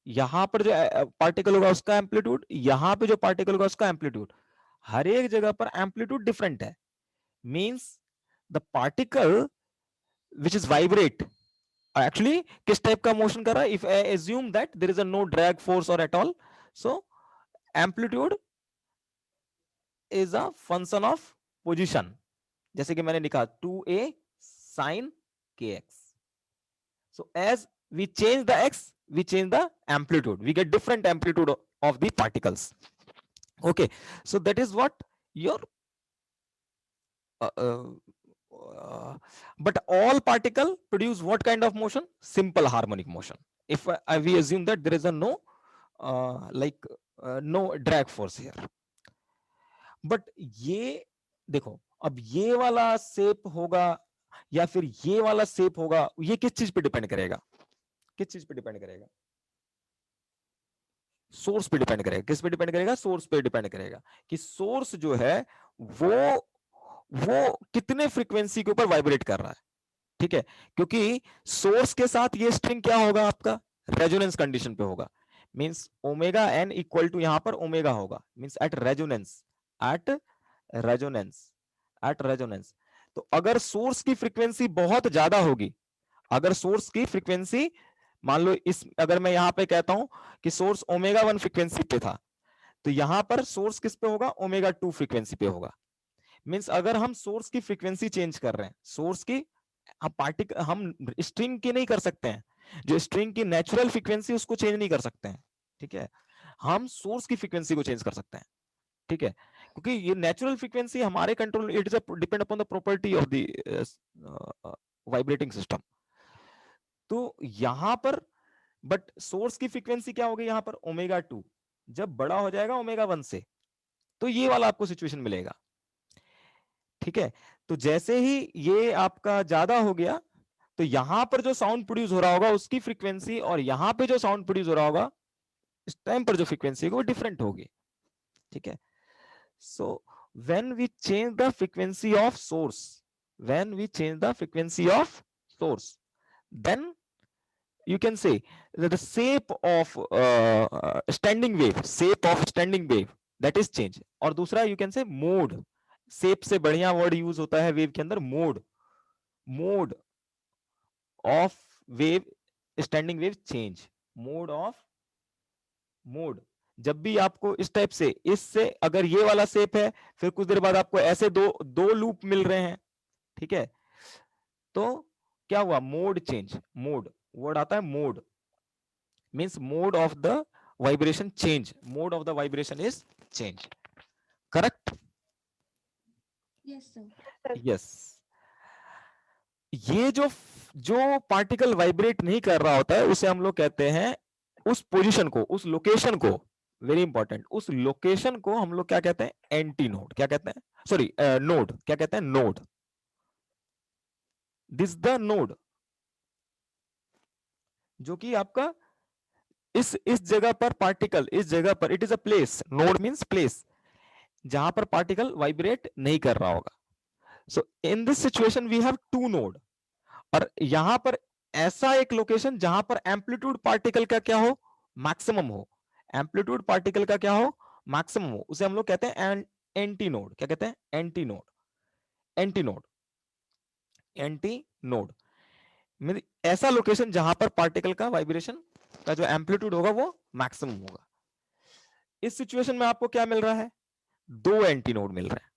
यहां पर जो पार्टिकल होगा उसका एम्पलीट्यूड, यहां पे जो पार्टिकल होगा उसका एम्पलीट्यूड, हर एक जगह पर एम्पलीट्यूड डिफरेंट है, means the particle which is vibrate actually किस टाइप का मोशन कर रहा है, if I assume that there is a no drag force or at all, so amplitude is a function of position, जैसे कि मैंने लिखा 2a sin kx, so as we change the x we change the amplitude, we get different amplitude of the particles, okay, so that is what your but all particle produce what kind of motion, simple harmonic motion, if we assume that there is a no no drag force here, but ये देखो, अब ये वाला shape होगा या फिर ये वाला शेप होगा, ये किस चीज पे डिपेंड करेगा, किस चीज पे डिपेंड करेगा, सोर्स पे डिपेंड करेगा, किस पे डिपेंड करेगा, सोर्स पे डिपेंड करेगा, कि सोर्स जो है वो कितने फ्रीक्वेंसी के ऊपर वाइब्रेट कर रहा है, ठीक है, क्योंकि सोर्स के साथ ये स्ट्रिंग क्या होगा आपका, रेजोनेंस कंडीशन पे होगा, means omega n equal to यहां पर ओमेगा होगा, means at resonance, at resonance, at resonance. तो अगर सोर्स की फ्रीक्वेंसी बहुत ज्यादा होगी, अगर सोर्स की फ्रीक्वेंसी मान लो इस, अगर मैं यहां पे कहता हूं कि सोर्स ओमेगा 1 फ्रीक्वेंसी पे था, तो यहां पर सोर्स किस पे होगा, ओमेगा 2 फ्रीक्वेंसी पे होगा, मींस अगर हम सोर्स की फ्रीक्वेंसी चेंज कर रहे हैं, सोर्स की हम स्ट्रिंग की नहीं कर सकते हैं, जो स्ट्रिंग की नेचुरल फ्रीक्वेंसी उसको चेंज नहीं कर सकते हैं, ठीक है, हम सोर्स की फ्रीक्वेंसी को चेंज कर सकते हैं, ठीक है, क्योंकि ये नेचुरल फ्रीक्वेंसी हमारे control, it is depend upon the property of the vibrating system. तो यहां पर बट सोर्स की फ्रीक्वेंसी क्या होगी यहां पर, ओमेगा 2, जब बड़ा हो जाएगा ओमेगा 1 से, तो ये वाला आपको सिचुएशन मिलेगा, ठीक है। तो जैसे ही ये आपका ज्यादा हो गया, तो यहां पर जो साउंड प्रोड्यूस हो रहा होगा उसकी फ्रीक्वेंसी और यहां पे जो साउंड प्रोड्यूस हो रहा होगा इस टाइम पर जो फ्रीक्वेंसी होगी वो डिफरेंट होगी, ठीक है। So when we change the frequency of source, when we change the frequency of source, then you can say that the shape of standing wave that is change, और दूसरा you can say mode, shape से बढ़िया word use होता है wave के अंदर, mode, mode of wave standing wave change, mode of mode. जब भी आपको इस टाइप से, इससे अगर ये वाला शेप है, फिर कुछ देर बाद आपको ऐसे दो लूप मिल रहे हैं, ठीक है, तो क्या हुआ, मोड चेंज। मोड वर्ड आता है, mode means mode of the vibration change, mode of the vibration is change, correct? Yes sir. Yes. ये जो पार्टिकल वाइब्रेट नहीं कर रहा होता है उसे हम लोग कहते हैं, उस पोजीशन को, उस लोकेशन को, वेरी इंपॉर्टेंट, उस लोकेशन को हम लोग क्या कहते हैं, एंटी नोड। क्या कहते हैं, सॉरी नोड, क्या कहते हैं, नोड। दिस द नोड, जो कि आपका इस जगह पर पार्टिकल, इस जगह पर, it is a place, node means place, जहां पर पार्टिकल वाइब्रेट नहीं कर रहा होगा। So in this situation we have two node, और यहां पर ऐसा एक लोकेशन जहां पर एम्पलीट्यूड पार्टिकल का क्या हो, मैक्सिमम हो, एम्पलीट्यूड पार्टिकल का क्या हो, मैक्सिमम हो, उसे हम लोग कहते हैं एंटी नोड। क्या कहते हैं, anti node, antinode, anti node mean ऐसा लोकेशन जहां पर पार्टिकल का वाइब्रेशन का जो एम्पलीट्यूड होगा वो मैक्सिमम होगा। इस सिचुएशन में आपको क्या मिल रहा है, दो एंटी नोड मिल रहे हैं,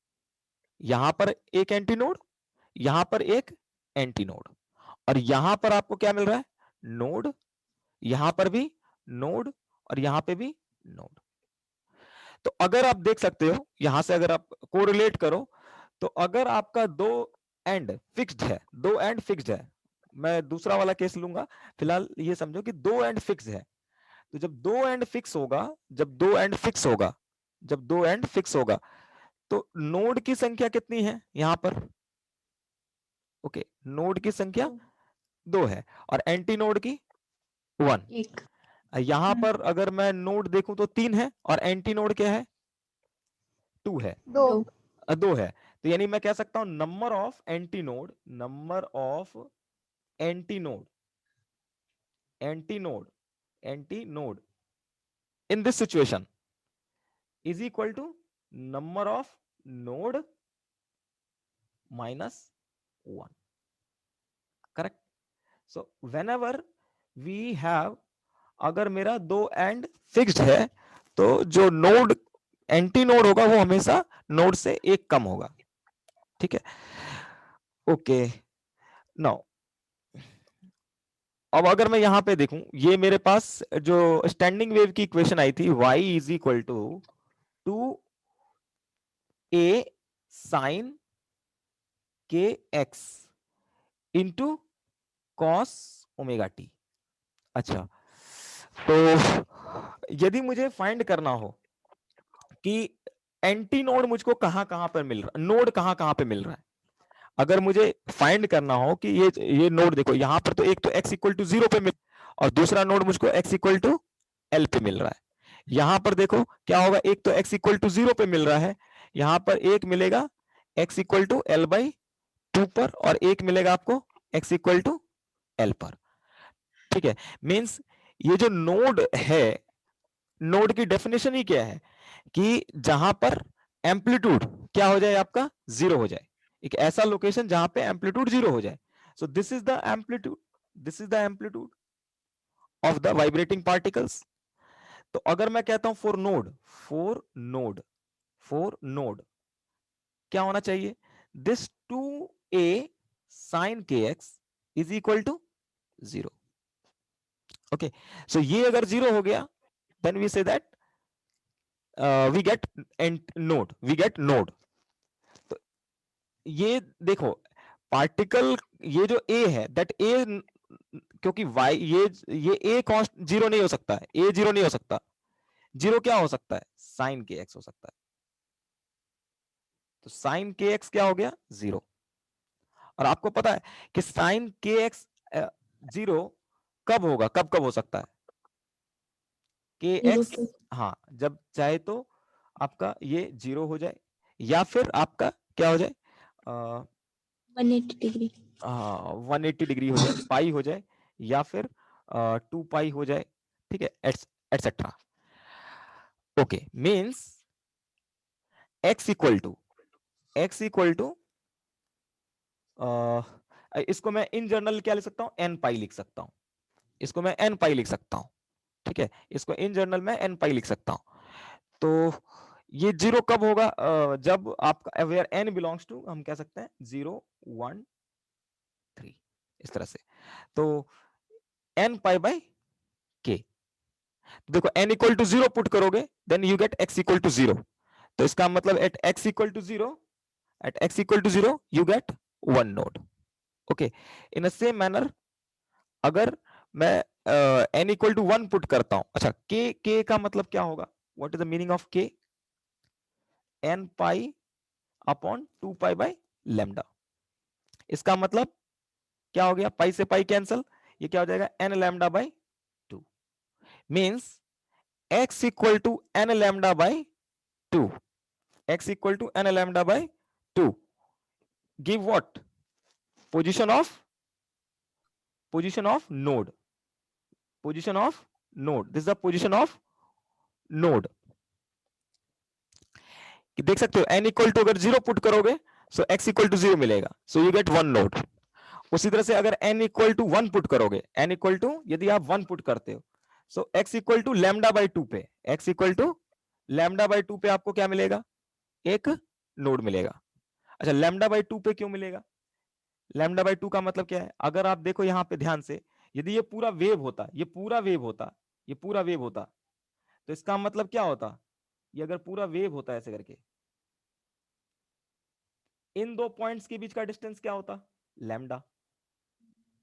यहां पर एक एंटी नोड, यहां पर एक एंटी नोड, और यहां पर आपको क्या मिल रहा है, नोड, यहां पर भी नोड, और यहां पे भी नोड। तो अगर आप देख सकते हो यहां से, अगर आप कोरिलेट करो, तो अगर आपका दो एंड फिक्स्ड है, दो एंड फिक्स्ड है, मैं दूसरा वाला केस लूंगा, फिलहाल ये समझो कि दो एंड फिक्स है, तो जब दो एंड फिक्स होगा, जब दो एंड फिक्स होगा, जब दो एंड फिक्स होगा, तो नोड की संख्या कितनी है यहां पर, ओके, नोड की संख्या दो है, और एंटी नोड की वन। एक। यहां पर अगर मैं नोड देखूं तो तीन है, और एंटी नोड क्या है, टू है, दो। दो है। तो यानी मैं कह सकता हूं number of antinode, number of antinode, antinode, antinode in this situation is equal to number of node minus one, correct? So whenever we have, अगर मेरा दो एंड फिक्स्ड है, तो जो नोड एंटी नोड होगा वो हमेशा node से एक कम होगा, ठीक है, ओके। नाउ अब अगर मैं यहां पे देखूं, ये मेरे पास जो स्टैंडिंग वेव की इक्वेशन आई थी, y is equal to 2a sine के x into cos omega T. अच्छा, तो यदि मुझे फाइंड करना हो कि एंटी नोड मुझको कहां कहां पर मिल रहा, नोड कहां कहां पे मिल रहा है, अगर मुझे फाइंड करना हो कि ये नोड देखो, यहां पर तो एक तो x इक्वल टू 0 पे मिल, और दूसरा नोड मुझको x इक्वल टू l पे मिल रहा है। यहां पर देखो क्या होगा, एक तो x इक्वल टू 0 पे मिल रहा है, यहां पर एक मिलेगा x equal to l by 2 पर, और एक मिलेगा आपको x इक्वल टू l पर, ठीक है। मींस ये जो नोड है, नोड की डेफिनेशन ही क्या है कि जहां पर एम्पलीट्यूड क्या हो जाए, आपका जीरो हो जाए, एक ऐसा लोकेशन जहां पे एम्पलीट्यूड जीरो हो जाए। So this is the amplitude, this is the amplitude of the vibrating particles. तो अगर मैं कहता हूं for node, for node, for node क्या होना चाहिए, दिस 2a साइन के x is equal to 0, okay. So ये अगर जीरो हो गया, then we say that we get node, we get node. तो ये देखो पार्टिकल, ये जो a है, दैट a, क्योंकि y, ये a कॉन्स्ट जीरो नहीं हो सकता है, a जीरो नहीं हो सकता, जीरो क्या हो सकता है, साइन के एक्स हो सकता है, तो साइन के एक्स क्या हो गया, जीरो। और आपको पता है कि साइन के एक्स जीरो कब होगा, कब कब हो सकता है, के एक्स, हाँ, जब चाहे तो आपका ये जीरो हो जाए, या फिर आपका क्या हो जाए, 180 डिग्री, 180 डिग्री हो जाए, पाई हो जाए, या फिर 2 पाई हो जाए, ठीक है, etcetera, okay. Means x equal to, x equal to, इसको मैं इन जनरल क्या लिख सकता हूं, n पाई लिख सकता हूं, इसको मैं n पाई लिख सकता हूं, ठीक है, इसको इन जनरल में n पाई लिख सकता हूं। तो ये 0 कब होगा? जब आपका वेयर n बिलोंग्स टू, हम कह सकते हैं 0 1 3, इस तरह से। तो n पाई बाय k, देखो n इक्वल टू 0 पुट करोगे then you get x equal to 0। तो इसका मतलब at x equal to 0, at x equal to 0 you get 1 node. Okay, in a same manner अगर मैं n इक्वल टू 1 पुट करता हूं, अच्छा k का मतलब क्या होगा? What is the meaning of k? n pi upon 2 pi by lambda. इसका मतलब क्या हो गया? पाई से पाई कैंसल, ये क्या हो जाएगा? n lambda by 2 means x equal to n lambda by 2, x equal to n lambda by 2 give what? position of node, position of node, this is the position of node। देख सकते हो n equal to अगर 0 put करोगे सो x equal to 0 मिलेगा, so you get 1 node. उसी तरह से अगर n इक्वल टू 1 पुट करोगे, n इक्वल टू यदि आप 1 पुट करते हो so x equal to lambda by 2 पे, x equal to lambda by 2 पे आपको क्या मिलेगा? एक नोड मिलेगा। अच्छा, लैम्डा बाय 2 पे क्यों मिलेगा? लैम्डा बाय 2 का मतलब क्या है? अगर आप देखो यहां पे ध्यान से, यदि ये पूरा वेव होता, ये पूरा वेव होता, ये पूरा वेव होता, तो इसका मतलब क्या होता? ये अगर पूरा वेव होता ऐसे करके, इन दो पॉइंट्स के बीच का डिस्टेंस क्या होता? लैम्डा।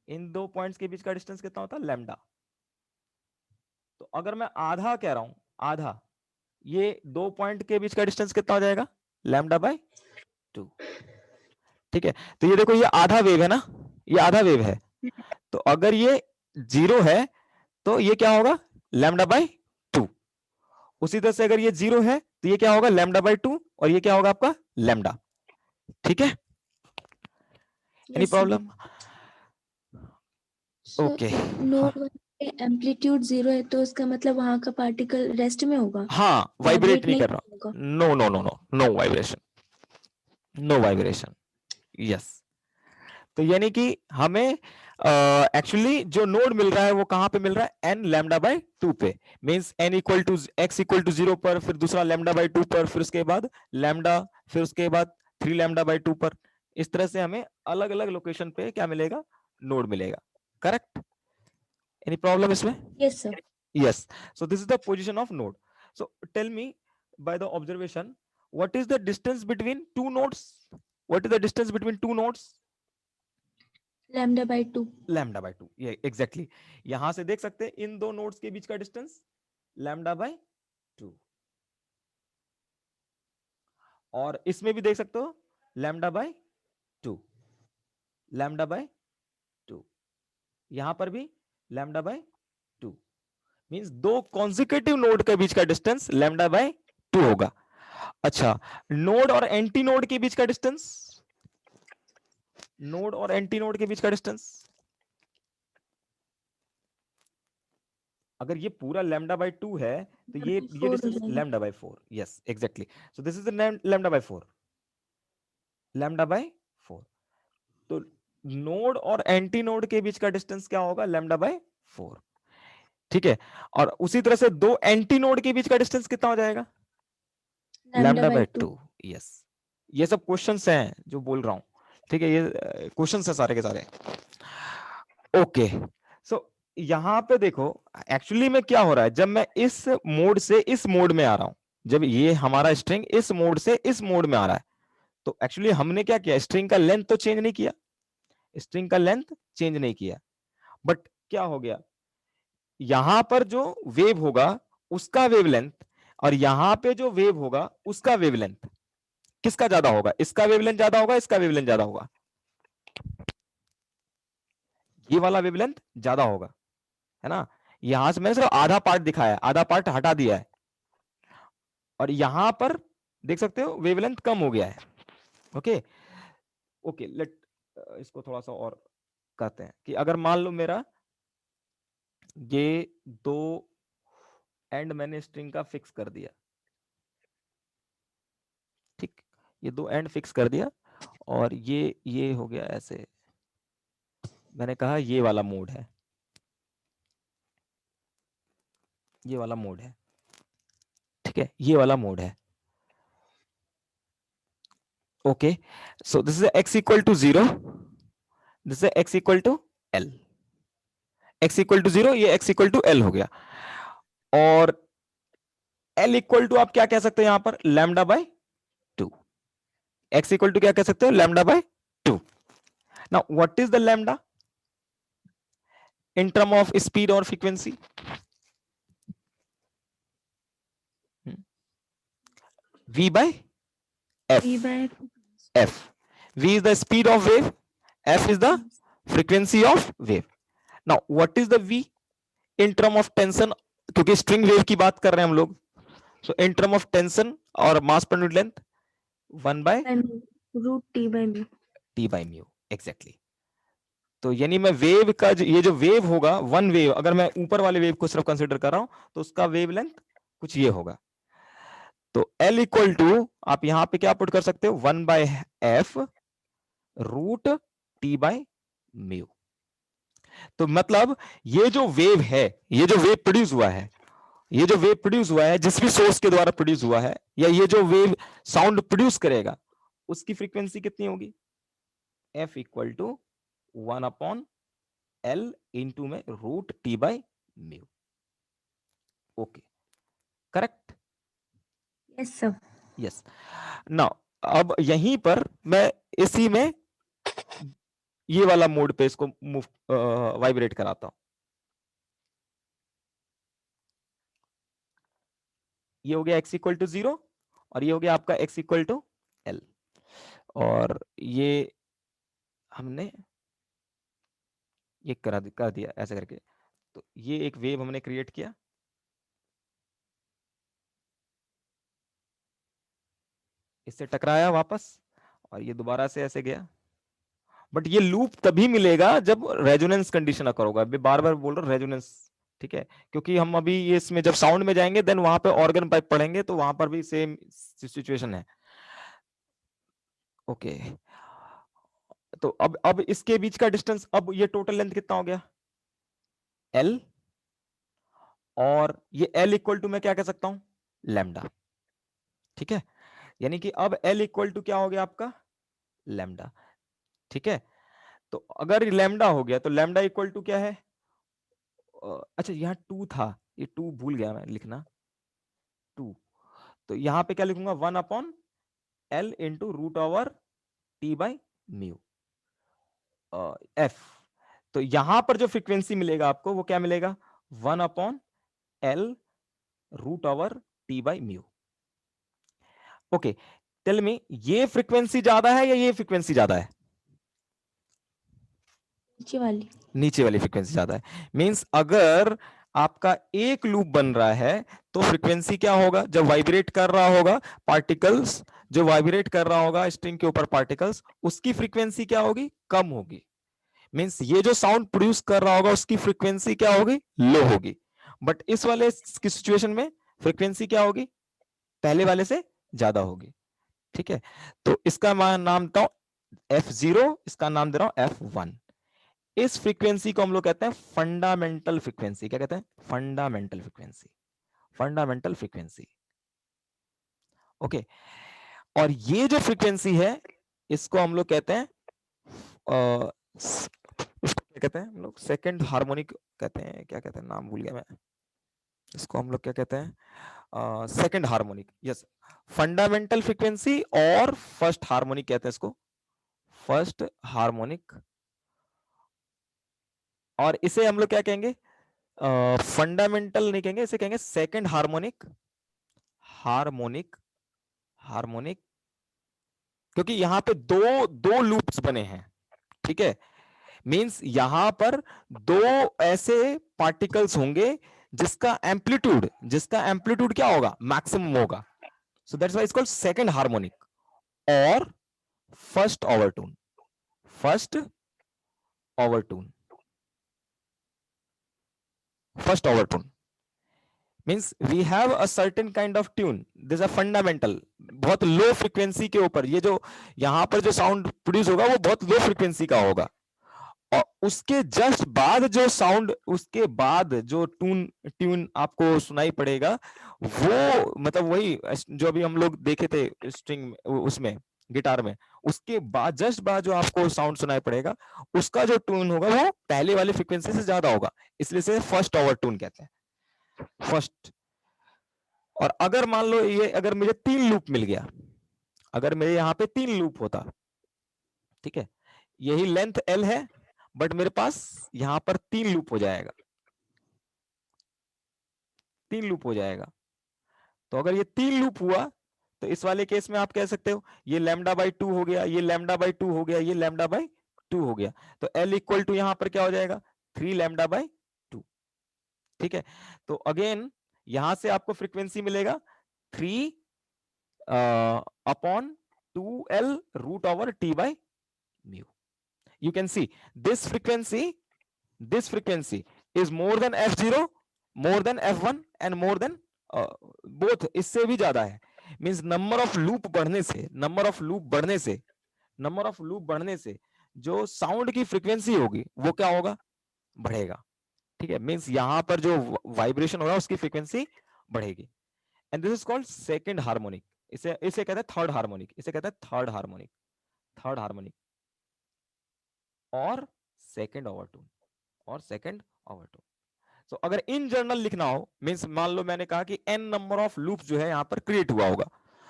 इन दो पॉइंट्स के बीच का डिस्टेंस कितना होता? लैम्डा। तो अगर मैं आधा कह रहा हूं, आधा, ये दो पॉइंट के बीच का डिस्टेंस कितना हो जाएगा? Lambda by 2। ठीक है, तो ये देखो, ये आधा वेव है ना, ये आधा वेव है। तो अगर ये 0 है तो ये क्या होगा? Lambda by 2। उसी तरह से अगर ये 0 है तो ये क्या होगा? लैम्डा बाय 2, और ये क्या होगा आपका? लैम्डा। ठीक है, एनी प्रॉब्लम? ओके, नोड पे एम्पलीट्यूड 0 है तो उसका मतलब वहां का पार्टिकल रेस्ट में होगा, हाँ, वाइब्रेट नहीं कर रहा। होगा। No no no no, no vibration, no vibration, yes. तो यानी कि हमें एक्चुअली जो नोड मिल रहा है वो कहां पे मिल रहा है? n लैम्डा बाय 2 पे, means n equal to x equal to 0 पर, फिर दूसरा लैम्डा बाय 2 पर, फिर उसके बाद लैम्डा, फिर उसके बाद 3 लैम्डा बाय 2 पर। इस तरह से हमें अलग अलग लोकेशन पे क्या मिलेगा? नोड मिलेगा। करेक्ट? एनी प्रॉब्लम इसमें? Yes sir. Yes. So this is the position of node. So tell me by the observation, what is the distance between two nodes? What is the distance between two nodes? Lambda by 2। Lambda by 2, ये exactly. यहां से देख सकते हैं इन दो nodes के बीच का distance lambda by 2, और इसमें भी देख सकते हो लैम्डा बाय 2, लैम्डा बाय 2, यहां पर भी लैम्डा बाय 2, मींस दो कॉन्जिक्यूटिव नोड के बीच का डिस्टेंस लैम्डा बाय 2 होगा। अच्छा, नोड और एंटी नोड के बीच का डिस्टेंस, नोड और एंटी नोड के बीच का डिस्टेंस, अगर ये पूरा लैम्डा बाय 2 है तो ये distance lambda by 4। Yes exactly, so this is the lambda by 4, lambda by 4। तो नोड और एंटी नोड के बीच का डिस्टेंस क्या होगा? Lambda by 4। ठीक है, और उसी तरह से दो एंटी नोड के बीच का डिस्टेंस कितना हो जाएगा? Lambda by 2। यस, ये सब क्वेश्चंस हैं जो बोल रहा हूं। ठीक है, ये क्वेश्चंस है सारे के सारे। ओके, सो यहां पे देखो एक्चुअली में क्या हो रहा है, जब मैं इस मोड से इस मोड में आ रहा हूं, जब ये हमारा स्ट्रिंग इस मोड से इस मोड में आ रहा है, तो एक्चुअली हमने क्या किया? स्ट्रिंग का लेंथ तो चेंज नहीं किया, स्ट्रिंग का लेंथ चेंज नहीं किया, बट क्या हो गया? यहां पर जो वेव होगा उसका वेवलेंथ, और यहां पे जो वेव होगा उसका वेवलेंथ, किसका ज्यादा होगा? इसका वेवलेंथ ज्यादा होगा, इसका वेवलेंथ ज्यादा होगा? ये वाला वेवलेंथ ज्यादा होगा, है ना? यहां से मैंने सिर्फ आधा पार्ट दिखाया है, आधा पार्ट हटा दिया है, और यहां पर देख सकते हो वेवलेंथ कम हो गया है। ओके ओके, लेट इसको थोड़ा सा और कहते हैं कि अगर मान लो मेरा ये दो एंड मैंने स्ट्रिंग का फिक्स कर दिया, ठीक, ये दो एंड फिक्स कर दिया, और ये हो गया ऐसे, मैंने कहा ये वाला मोड है, ये वाला मोड है, ठीक है, ये वाला मोड है। Okay, so this is x equal to 0, this is x equal to l, x equal to 0, ये x इक्वल टू l हो गया। और l इक्वल टू आप क्या कह सकते हो यहां पर, lambda by 2। x equal to क्या कह सकते हो, lambda by 2। Now what is the lambda in term of speed or frequency? V by f. V by f. V is the speed of wave, f is the frequency of wave. Now what is the V in term of tension, क्योंकि string wave की बात कर रहे हैं हम लोग, so in term of tension और mass per unit length 1 by root T by mu. T by mu, exactly. तो यानी मैं वेव का ये जो वेव होगा, वन वेव, अगर मैं ऊपर वाले वेव को सिर्फ कंसिडर कर रहा हूं तो उसका वेव लेंथ कुछ ये होगा। तो L इक्वल टू आप यहां पे क्या पुट कर सकते हो, 1 by F root T by mu. तो मतलब ये जो वेव है, ये जो वेव प्रोड्यूस हुआ है, ये जो वेव प्रोड्यूस हुआ है जिस भी सोर्स के द्वारा प्रोड्यूस हुआ है, या ये जो वेव साउंड प्रोड्यूस करेगा, उसकी फ्रीक्वेंसी कितनी होगी, F equal to 1 upon L into में root T by mu. Okay, correct? Yes sir. Yes. Now अब यहीं पर मैं इसी में ये वाला मोड पे इसको मूव वाइब्रेट कराता हूं। ये हो गया x इक्वल टू 0 और ये हो गया आपका x इक्वल टू l, और ये हमने ये कर दिया ऐसे करके। तो ये एक वेव हमने क्रिएट किया, इससे टकराया वापस, और ये दोबारा से ऐसे गया। बट ये लूप तभी मिलेगा जब रेजोनेंस कंडीशन अकर होगा। बार बार बोल रहा हूं रेजोनेंस, ठीक है, क्योंकि हम अभी ये इसमें जब साउंड में जाएंगे देन वहां पे ऑर्गन पाइप पढ़ेंगे तो वहां पर भी सेम सिचुएशन है। ओके, तो अब इसके बीच का डिस्टेंस, अब ये टोटल लेंथ कितना हो गया, L, और ये L इक्वल टू मैं क्या कह सकता हूं, लैम्डा, ठीक है। यानी कि अब L इक्वल टू क्या हो गया आपका, लैम्डा, ठीक है। तो अगर लैम्डा हो गया तो लैम्डा इक्वल टू क्या है, अच्छा यहाँ 2 था, ये 2 भूल गया मैं लिखना, 2, तो यहां पे क्या लिखूंगा, 1 upon L into root over T by mu F. तो यहां पर जो फ्रीक्वेंसी मिलेगा आपको वो क्या मिलेगा, 1 upon L root over T by mu. Okay, tell me ये फ्रीक्वेंसी ज्यादा है या ये फ्रीक्वेंसी ज्यादा है, नीचे वाली फ्रीक्वेंसी ज्यादा है। मींस अगर आपका एक लूप बन रहा है तो फ्रीक्वेंसी क्या होगा, जब वाइब्रेट कर रहा होगा पार्टिकल्स, जो वाइब्रेट कर रहा होगा स्ट्रिंग के ऊपर पार्टिकल्स, उसकी फ्रीक्वेंसी क्या होगी, कम होगी। मींस ये जो साउंड प्रोड्यूस कर रहा होगा उसकी फ्रीक्वेंसी क्या होगी, लो होगी। बट इस वाले की सिचुएशन में फ्रीक्वेंसी क्या होगी, पहले वाले से ज्यादा होगी, ठीक है। तो इसका नाम देता हूं F0, इसका नाम दे रहा हूं F1। इस फ्रीक्वेंसी को हम लोग कहते हैं फंडामेंटल फ्रीक्वेंसी। क्या कहते हैं, fundamental frequency, fundamental frequency. Okay, और ये जो फ्रीक्वेंसी है इसको हम लोग कहते हैं उसको क्या कहते हैं हम लोग, सेकंड हार्मोनिक कहते हैं, क्या कहते हैं नाम भूल गया मैं, इसको हम लोग क्या कहते हैं, second harmonic. Yes, fundamental frequency और फर्स्ट हार्मोनिक कहते हैं इसको, फर्स्ट हार्मोनिक। और इसे हम लोग क्या कहेंगे, फंडामेंटल नहीं कहेंगे, इसे कहेंगे सेकंड हार्मोनिक, हार्मोनिक, हार्मोनिक, क्योंकि यहां पे दो लूप्स बने हैं, ठीक है। मींस यहां पर दो ऐसे पार्टिकल्स होंगे जिसका एम्पलीट्यूड क्या होगा, मैक्सिमम होगा। So that's why it's called second harmonic और first overtone, first overtone, first overtone means we have a certain kind of tune, this is a fundamental, बहुत लो फ्रीक्वेंसी के ऊपर, ये जो यहां पर जो साउंड प्रोड्यूस होगा वो बहुत लो फ्रीक्वेंसी का होगा, और उसके जस्ट बाद जो साउंड, उसके बाद जो ट्यून आपको सुनाई पड़ेगा, वो मतलब वही जो अभी हम लोग देखे थे स्ट्रिंग उसमें, गिटार में, उसके बाद जस्ट बाद जो आपको साउंड सुनाई पड़ेगा, उसका जो ट्यून होगा वो पहले वाली फ्रीक्वेंसी से ज्यादा होगा, इसलिए से फर्स्ट ऑवर ट्यून कहते हैं, फर्स्ट। और अगर मान लो ये, अगर मुझे 3 लूप मिल गया, अगर मेरे यहाँ पे 3 लूप होता, ठीक है, यही लेंथ L है, बट मेरे पास यहां पर 3 लूप हो जाएगा, 3 लूप हो जाएगा। तो अगर ये 3 लूप हुआ, तो इस वाले केस में आप कह सकते हो ये λ/2 हो गया, ये λ/2 हो गया, ये λ/2 हो गया, तो L इक्वल टू यहां पर क्या हो जाएगा, 3 λ/2। ठीक है, तो अगेन यहां से आपको फ्रीक्वेंसी मिलेगा 3 upon 2L root over T/μ। You can see this frequency is more than f0, more than f1 and more than both, इससे भी ज्यादा है। मींस नंबर ऑफ लूप बढ़ने से जो साउंड की फ्रीक्वेंसी होगी वो क्या होगा, बढ़ेगा। ठीक है, मींस यहां पर जो वाइब्रेशन होगा उसकी फ्रीक्वेंसी बढ़ेगी। And this is called second harmonic. इसे कहते हैं थर्ड हार्मोनिक, थर्ड हार्मोनिक और सेकंड ओवरटोन, तो अगर इन जनरल लिखना हो, मींस मान लो मैंने कहा कि n नंबर ऑफ लूप्स जो है यहां पर क्रिएट हुआ होगा,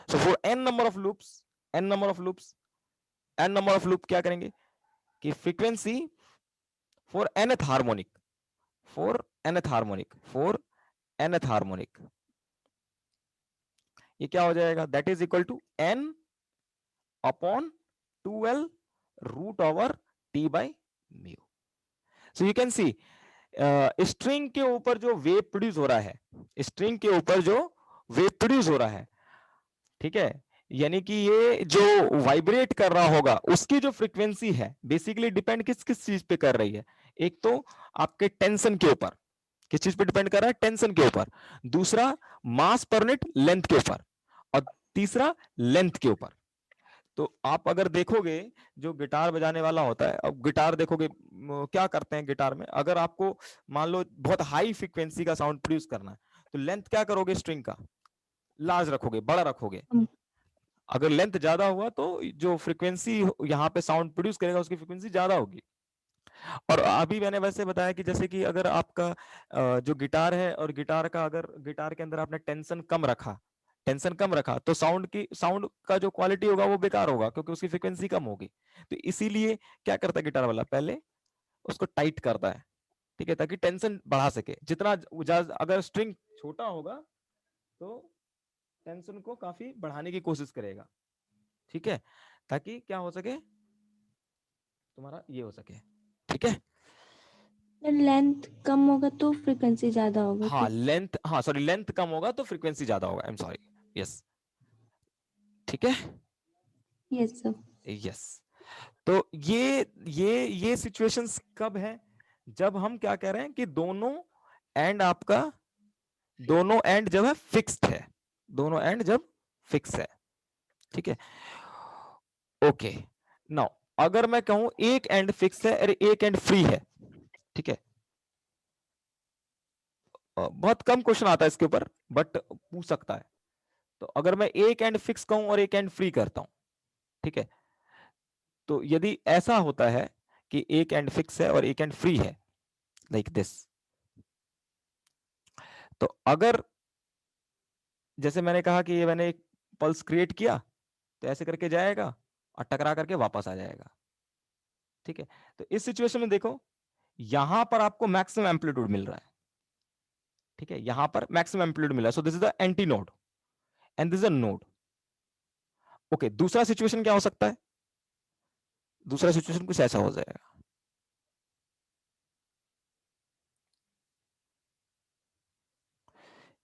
so for n number of loop क्या करेंगे कि फ्रीक्वेंसी फॉर nth हार्मोनिक ये क्या हो जाएगा, that is equal to n upon 2L root over T/μ। So you can see string के ऊपर जो वेव प्रोड्यूस हो रहा है, ठीक है, यानी कि ये जो वाइब्रेट कर रहा होगा उसकी जो फ्रीक्वेंसी है बेसिकली डिपेंड किस चीज पे कर रही है। एक तो आपके टेंशन के ऊपर, किस चीज पे डिपेंड कर रहा है, टेंशन के ऊपर, दूसरा मास पर यूनिट लेंथ के ऊपर, और तीसरा लेंथ के ऊपर। तो आप अगर देखोगे जो गिटार बजाने वाला होता है, अब गिटार देखोगे क्या करते हैं गिटार में, अगर आपको मान लो बहुत हाई फ्रीक्वेंसी का साउंड प्रोड्यूस करना है तो लेंथ क्या करोगे, स्ट्रिंग का लार्ज रखोगे, बड़ा रखोगे। अगर लेंथ ज्यादा हुआ तो जो फ्रीक्वेंसी यहाँ पे साउंड प्रोड्यूस करेगा उसकी फ्रीक्वेंसी ज्यादा होगी। और अभी मैंने वैसे बताया कि जैसे कि अगर आपका जो गिटार है और गिटार के अंदर आपने टेंशन कम रखा तो साउंड का जो क्वालिटी होगा वो बेकार होगा, क्योंकि उसकी फ्रीक्वेंसी कम होगी। तो इसीलिए क्या करता है गिटार वाला, पहले उसको टाइट करता है, ठीक है, ताकि टेंशन बढ़ा सके। जितना अगर स्ट्रिंग छोटा होगा तो टेंशन को काफी बढ़ाने की कोशिश करेगा, ठीक है, ताकि क्या हो सके, तुम्हारा ये हो सके, ठीक है। लेंथ कम होगा तो फ्रीक्वेंसी ज्यादा होगा। हाँ लेंथ कम होगा तो फ्रीक्वेंसी ज्यादा होगा, आई एम सॉरी, यस, ठीक है, यस सर, यस। तो ये सिचुएशंस कब है, जब हम क्या कह रहे हैं कि दोनों एंड जब है फिक्स्ड है, ठीक है। ओके, नाउ अगर मैं कहूं एक एंड फिक्स है और एक एंड फ्री है, ठीक है, बहुत कम क्वेश्चन आता है इसके ऊपर बट पूछ सकता है। तो अगर मैं एक एंड फिक्स कहूं और एक एंड फ्री करता हूं, ठीक है, तो यदि ऐसा होता है कि एक एंड फिक्स है और एक एंड फ्री है लाइक दिस, तो अगर जैसे मैंने कहा कि ये मैंने एक पल्स क्रिएट किया तो ऐसे करके जाएगा और टकरा करके वापस आ जाएगा, ठीक है। तो इस सिचुएशन में देखो यहां पर आपको मैक्सिमम एम्पलीट्यूड मिल रहा है, ठीक है, यहां पर मैक्सिमम एम्पलीट्यूड मिल रहा है, सो this is the anti node and this is a node. Okay, दूसरा सिचुएशन क्या हो सकता है, दूसरा सिचुएशन कुछ ऐसा हो जाएगा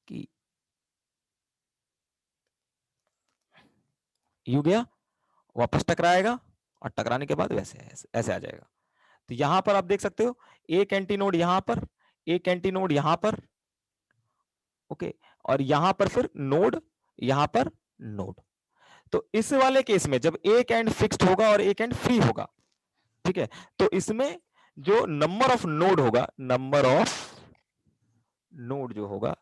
कि यू गया, वापस टकराएगा और टकराने के बाद वैसे ऐसे आ जाएगा। तो यहां पर आप देख सकते हो एक एंटी नोड यहां पर, एक एंटी नोड यहां पर, ओके, और यहां पर फिर नोड, यहां पर नोड। तो इस वाले केस में जब एक एंड फिक्स्ड होगा और एक एंड फ्री होगा, ठीक है, तो इसमें जो नंबर ऑफ नोड होगा, नंबर ऑफ नोड जो होगा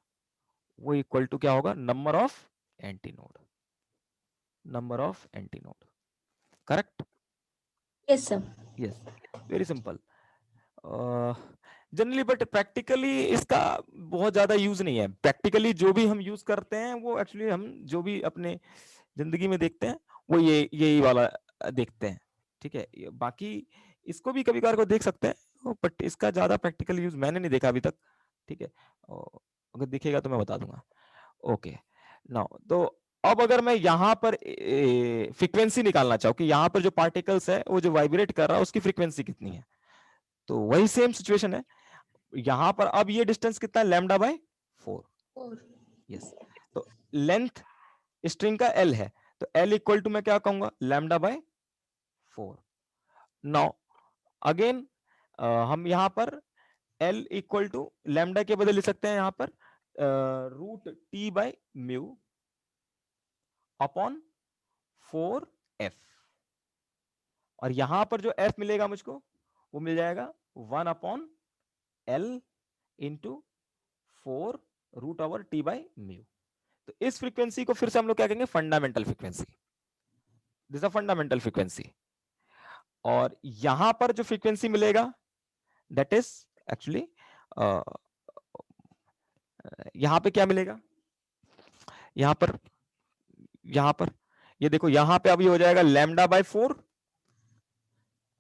वो इक्वल टू क्या होगा, number of antinode, number of anti node, correct? Yes sir. Yes, very simple. Generally but practically इसका बहुत ज्यादा यूज नहीं है। प्रैक्टिकली जो भी हम यूज करते हैं वो एक्चुअली हम जो भी अपने जिंदगी में देखते हैं वो यही वाला देखते हैं, ठीक है? बाकी इसको भी कभी कभार को देख सकते हैं, बट इसका ज्यादा प्रैक्टिकल यूज मैंने नहीं देखा अभी तक, ठीक है? अगर दिखेगा तो मैं बता दूंगा। ओके, नाउ तो अब अगर मैं यहाँ पर फ्रीक्वेंसी निकालना चाहूँ कि यहाँ पर जो पार्टिकल्स है वो जो वाइब्रेट कर रहा है उसकी फ्रीक्वेंसी कितनी है, तो वही सेम सिचुएशन है यहाँ पर। अब ये डिस्टेंस कितना है, लैम्डा बाय 4। यस, तो लेंथ स्ट्रिंग का एल है, तो एल इक्वल टू मैं क्या कहूंगा, लैम्डा बाय 4। नाउ अगेन हम यहाँ पर एल इक्वल टू लैम्डा के बदले लिख सकते हैं यहाँ पर root T by mu upon 4f, और यहां पर जो f मिलेगा मुझको वो मिल जाएगा 1 upon L into 4 root over T by mu. तो इस फ्रीक्वेंसी को फिर से हम लोग क्या कहेंगे, fundamental frequency, this is a fundamental frequency. और यहां पर जो फ्रीक्वेंसी मिलेगा दैट इज एक्चुअली यहां पे क्या मिलेगा, यहां पर ये देखो, यहां पे अभी हो जाएगा लैम्डा बाय 4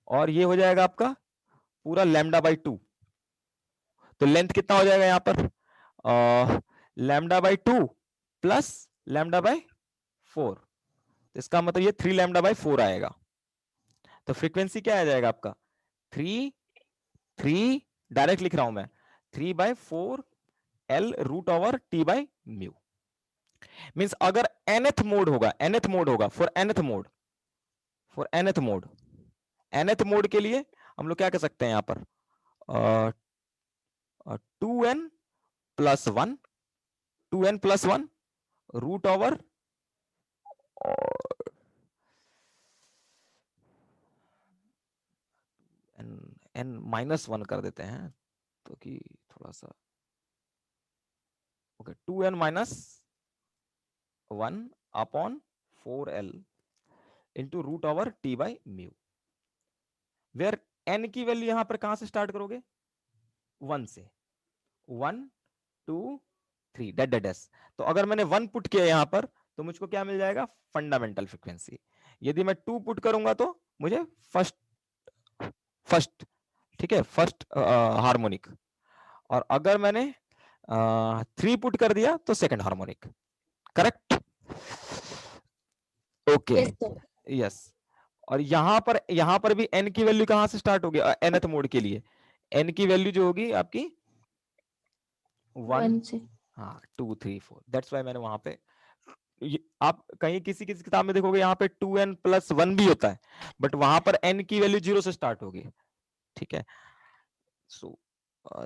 और ये हो जाएगा आपका पूरा लैम्डा बाय 2। तो लेंथ कितना हो जाएगा यहां पर, lambda by 2 plus lambda by 4, तो इसका मतलब ये 3 लैम्डा बाय 4 आएगा। तो फ्रीक्वेंसी क्या आ जाएगा आपका 3 डायरेक्ट लिख रहा हूं मैं 3/4 L root over T by mu. Means अगर nth मोड होगा nth मोड के लिए हम लोग क्या कर सकते हैं यहां पर 2n plus 1 root over n -1 कर देते हैं तो कि थोड़ा सा, okay 2n -1 upon 4l into root over T by mu, where n की वैल्यू यहां पर कहां से स्टार्ट करोगे, 1 से, 1 2 3 डैश। तो अगर मैंने 1 पुट किया यहां पर तो मुझको क्या मिल जाएगा, फंडामेंटल फ्रीक्वेंसी। यदि मैं 2 पुट करूंगा तो मुझे फर्स्ट ठीक है, फर्स्ट हार्मोनिक, और अगर मैंने 3 पुट कर दिया तो second harmonic, correct? Okay, yes. और यहां पर भी n की वैल्यू कहां से स्टार्ट होगी, nth मोड के लिए n की वैल्यू जो होगी आपकी 1 से, हाँ 2 3 4, दैट्स व्हाई मैंने वहां पे, आप कहीं किसी किताब में देखोगे यहाँ पे 2n प्लस 1 भी होता है, बट वहां पर n की वैल्यू 0 से स्टार्ट होगी, ठीक है? So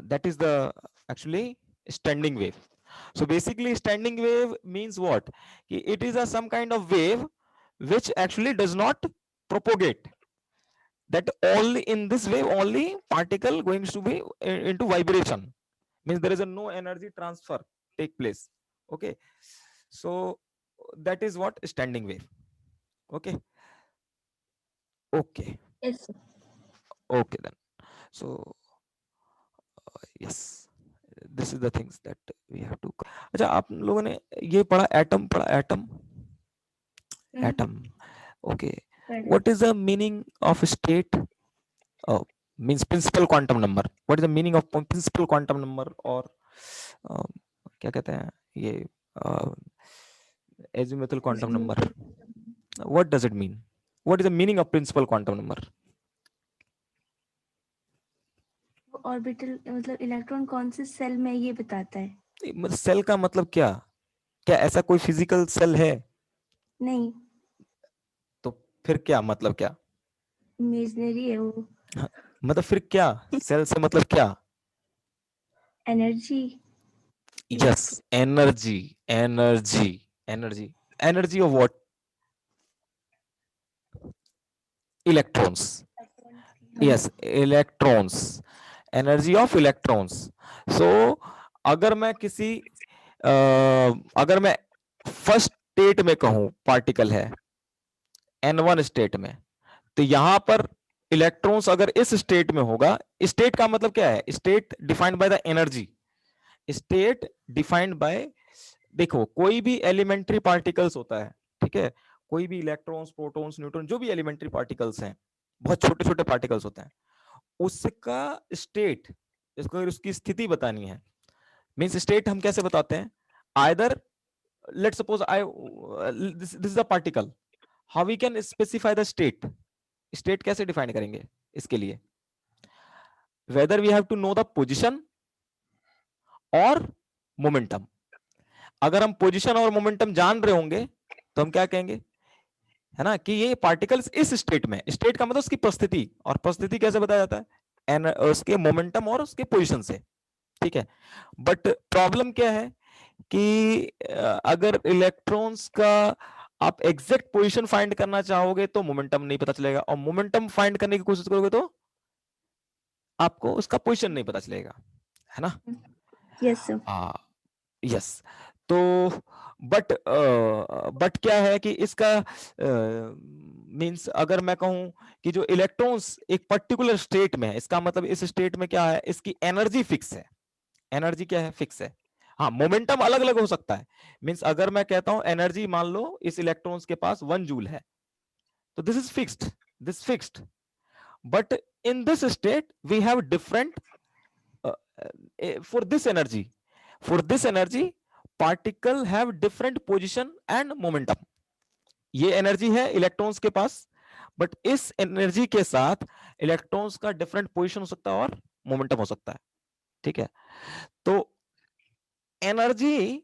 that is the actually standing wave. So basically standing wave means what, it is a some kind of wave which actually does not propagate, that only in this wave only particle going to be into vibration, means there is a no energy transfer take place, okay? So that is what standing wave, okay? Okay, yes sir. Okay then, so yes, this is the things that we have to। अच्छा, आप लोगों ने ये पढ़ा, atom पढ़ा, atom, okay, what is the meaning of state, means principal quantum number, what is the meaning of principal quantum number, और क्या कहते हैं ये azimuthal quantum number, what does it mean, what is the meaning of principal quantum number? Orbital मतलब electron कौन से cell में ये बताता है। मतलब सेल का मतलब क्या, क्या ऐसा कोई फिजिकल सेल है? नहीं, तो फिर क्या मतलब, क्या इमेजिनरी है वो। मतलब फिर क्या, सेल से मतलब क्या? Energy. Yes, energy, energy of what, electrons, yes, electrons, energy of electrons. So अगर मैं किसी अगर मैं फर्स्ट स्टेट में कहूं पार्टिकल है N1 स्टेट में, तो यहां पर इलेक्ट्रॉन्स अगर इस स्टेट में होगा, स्टेट का मतलब क्या है? State defined by the energy, state defined by, देखो कोई भी एलिमेंट्री पार्टिकल्स होता है, ठीक है, कोई भी इलेक्ट्रॉन्स, प्रोटॉन्स, न्यूट्रॉन, जो भी एलिमेंट्री पार्टिकल्स हैं, बहुत छोटे छोटे पार्टिकल्स होते हैं, उसका स्टेट, इसको अगर उसकी स्थिति बतानी है, मींस स्टेट हम कैसे बताते हैं? Either let's suppose I this is a particle, how we can specify the state? State कैसे डिफाइन करेंगे इसके लिए? Whether we have to know the position और मोमेंटम। अगर हम पोजीशन और मोमेंटम जान रहे होंगे तो हम क्या कहेंगे, है ना, कि ये पार्टिकल्स इस स्टेट में, स्टेट का मतलब उसकी परिस्थिति, और परिस्थिति कैसे बताया जाता है? उसके मोमेंटम और उसके पोजीशन से, ठीक है। बट प्रॉब्लम क्या है कि अगर इलेक्ट्रॉन्स का आप एग्जैक्ट पोजीशन फाइंड करना चाहोगे तो मोमेंटम नहीं पता चलेगा, और मोमेंटम फाइंड करने की कोशिश करोगे तो आपको उसका पोजीशन नहीं पता चलेगा, है ना? Yes sir. यस। तो बट क्या है कि इसका मींस अगर मैं कहूं कि जो इलेक्ट्रॉन्स एक पर्टिकुलर स्टेट में है, इसका मतलब इस स्टेट में क्या है, इसकी एनर्जी फिक्स है। एनर्जी क्या है? फिक्स है। हाँ, मोमेंटम अलग अलग हो सकता है। मींस अगर मैं कहता हूं एनर्जी, मान लो इस इलेक्ट्रॉन्स के पास 1 जूल है, तो this is fixed, this fixed. But in this state we have different for this energy particle have different position and momentum। ये एनर्जी है इलेक्ट्रॉन्स के पास, बट इस एनर्जी के साथ इलेक्ट्रॉन्स का डिफरेंट पोजीशन हो सकता है और मोमेंटम हो सकता है, ठीक है। तो एनर्जी,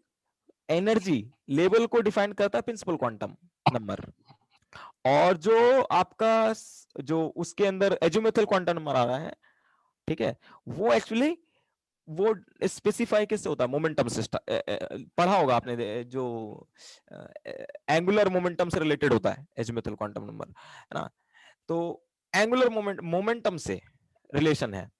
एनर्जी लेवल को डिफाइन करता है प्रिंसिपल क्वांटम नंबर, और जो आपका जो उसके अंदर एजिमुथल क्वांटम नंबर आ रहा है, ठीक है, वो एक्चुअली वो स्पेसिफाई कैसे होता है? मोमेंटम से पढ़ा होगा आपने, जो एंगुलर मोमेंटम से रिलेटेड होता है एजिमुथल क्वांटम नंबर, है ना? तो एंगुलर मोमेंटम से रिलेशन है,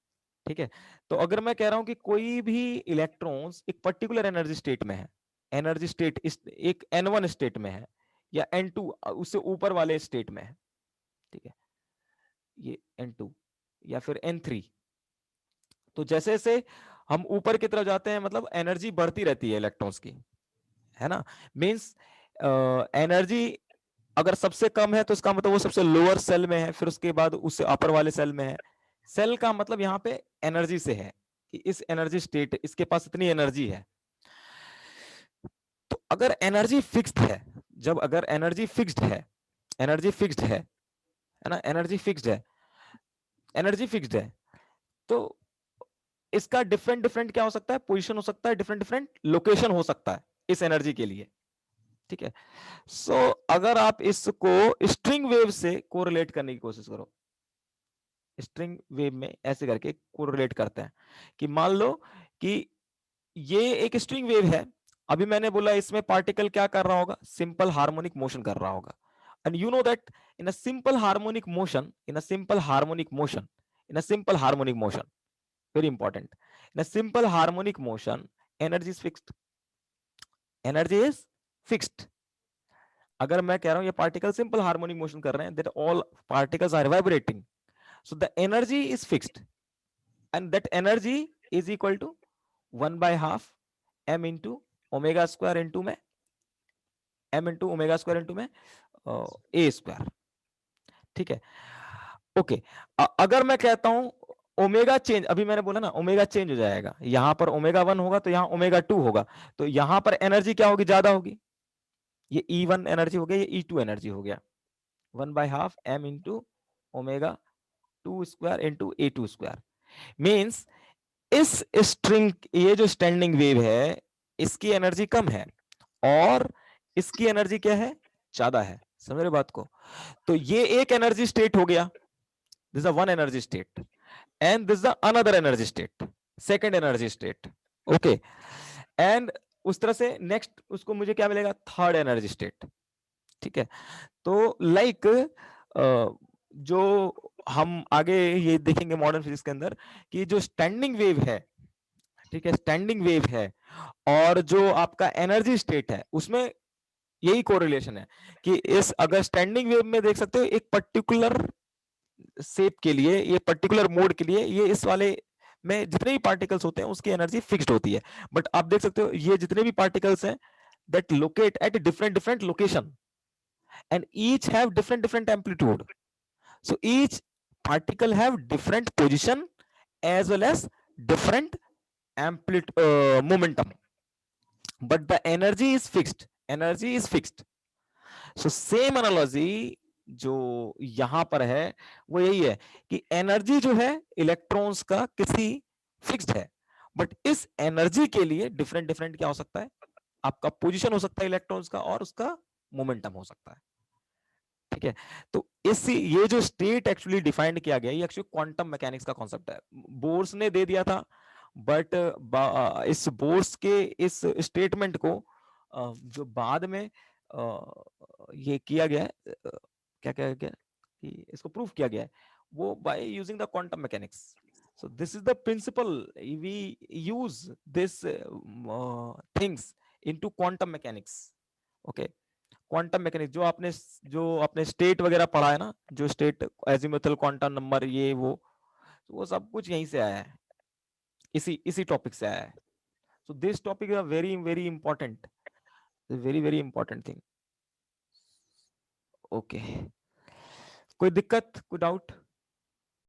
ठीक है। तो अगर मैं कह रहा हूं कि कोई भी इलेक्ट्रॉन्स एक पर्टिकुलर एनर्जी स्टेट में है, एनर्जी स्टेट एक N1 स्टेट में है या N2 उससे ऊपर वाले स्टेट में है, ठीक है, ये N2 या फिर N3, तो जैसे जैसे हम ऊपर की तरफ जाते हैं मतलब एनर्जी बढ़ती रहती है इलेक्ट्रॉन्स की, है ना? मींस एनर्जी अगर सबसे कम है तो इसका मतलब वो सबसे लोअर सेल में है, फिर उसके बाद उससे अपर वाले सेल में है। सेल का मतलब यहाँ पे एनर्जी से है कि इस एनर्जी स्टेट, इसके पास इतनी एनर्जी है। तो अगर एनर्जी फिक्स्ड है, जब अगर एनर्जी फिक्स्ड है, एनर्जी फिक्स्ड है ना, एनर्जी फिक्स्ड है, एनर्जी फिक्स्ड है, तो इसका डिफरेंट डिफरेंट क्या हो सकता है? पोजीशन हो सकता है, डिफरेंट डिफरेंट लोकेशन हो सकता है इस एनर्जी के लिए, ठीक है। सो अगर आप इसको स्ट्रिंग वेव से कोरिलेट करने की कोशिश करो, स्ट्रिंग वेव में ऐसे करके कोरिलेट करते हैं कि मान लो कि ये एक स्ट्रिंग वेव है, अभी मैंने बोला इसमें पार्टिकल क्या कर रहा होगा? सिंपल हार्मोनिक मोशन कर रहा होगा। And you know that in a simple harmonic motion, in a simple harmonic motion, in a simple harmonic motion, very important, in a simple harmonic motion energy is fixed, energy is fixed। अगर मैं कह रहा हूं ये particle simple harmonic motion कर रहे हैं, that all particles are vibrating, so the energy is fixed and that energy is equal to 1/2 m into omega square into में m into omega square into में a square, ठीक है। Okay, अगर मैं कहता हूं ओमेगा चेंज, अभी मैंने बोला ना ओमेगा चेंज हो जाएगा, यहां पर ओमेगा 1 होगा तो यहां ओमेगा 2 होगा, तो यहां पर एनर्जी क्या होगी? ज्यादा होगी, ये E1 एनर्जी हो गया, ये E2 एनर्जी हो गया, 1/2 m into omega 2 square into A2 square. Means इस स्ट्रिंग, ये जो स्टैंडिंग वेव है इसकी एनर्जी कम है और इसकी एनर्जी क्या है? ज्यादा है। समझ रहे बात को? तो ये एक एनर्जी स्टेट हो गया, this is a one energy state and this is the another energy state, second energy state, okay, and उस तरह से नेक्स्ट उसको मुझे क्या मिलेगा? थर्ड एनर्जी स्टेट, ठीक है। तो लाइक जो हम आगे ये देखेंगे मॉडर्न फिजिक्स के अंदर कि जो स्टैंडिंग वेव है, ठीक है, स्टैंडिंग वेव है और जो आपका एनर्जी स्टेट है उसमें यही कोरिलेशन है कि इस अगर स्टैंडिंग वेव में देख सकते हो एक पर्टिकुलर शेप के लिए, ये पर्टिकुलर मोड के लिए, ये इस वाले में जितने भी पार्टिकल्स होते हैं उसकी एनर्जी फिक्स्ड होती है। बट आप देख सकते हो ये जितने भी पार्टिकल्स हैं that locate at different different location and each have different amplitude, so each particle have different position as well as different momentum, but the energy is fixed, energy is fixed. So same analogy जो यहां पर है वो यही है कि energy जो है इलेक्ट्रॉन्स का किसी फिक्स्ड है, बट इस एनर्जी के लिए डिफरेंट डिफरेंट क्या हो सकता है, आपका पोजीशन हो सकता है इलेक्ट्रॉन्स का और उसका मोमेंटम हो सकता है, ठीक है। तो इस ये जो स्टेट एक्चुअली डिफाइंड किया गया ये एक्चुअली क्वांटम मैकेनिक्स का कॉन्सेप्ट है, बोर्स ने दे दिया था, बट इस बोर्स के इस स्टेटमेंट को जो बाद में ये किया गया है, क्या क्या गया कि इसको प्रूव किया गया है वो by using the quantum mechanics. so this is the principle, we use this things into quantum mechanics, okay। Quantum mechanics जो आपने स्टेट वगैरह पढ़ा है ना, जो स्टेट एजिमुथल क्वांटम नंबर ये वो सब कुछ यहीं से आया है, इसी टॉपिक से आया है। So this topic is very very important, very very important thing, okay. कोई दिक्कत, कोई डाउट?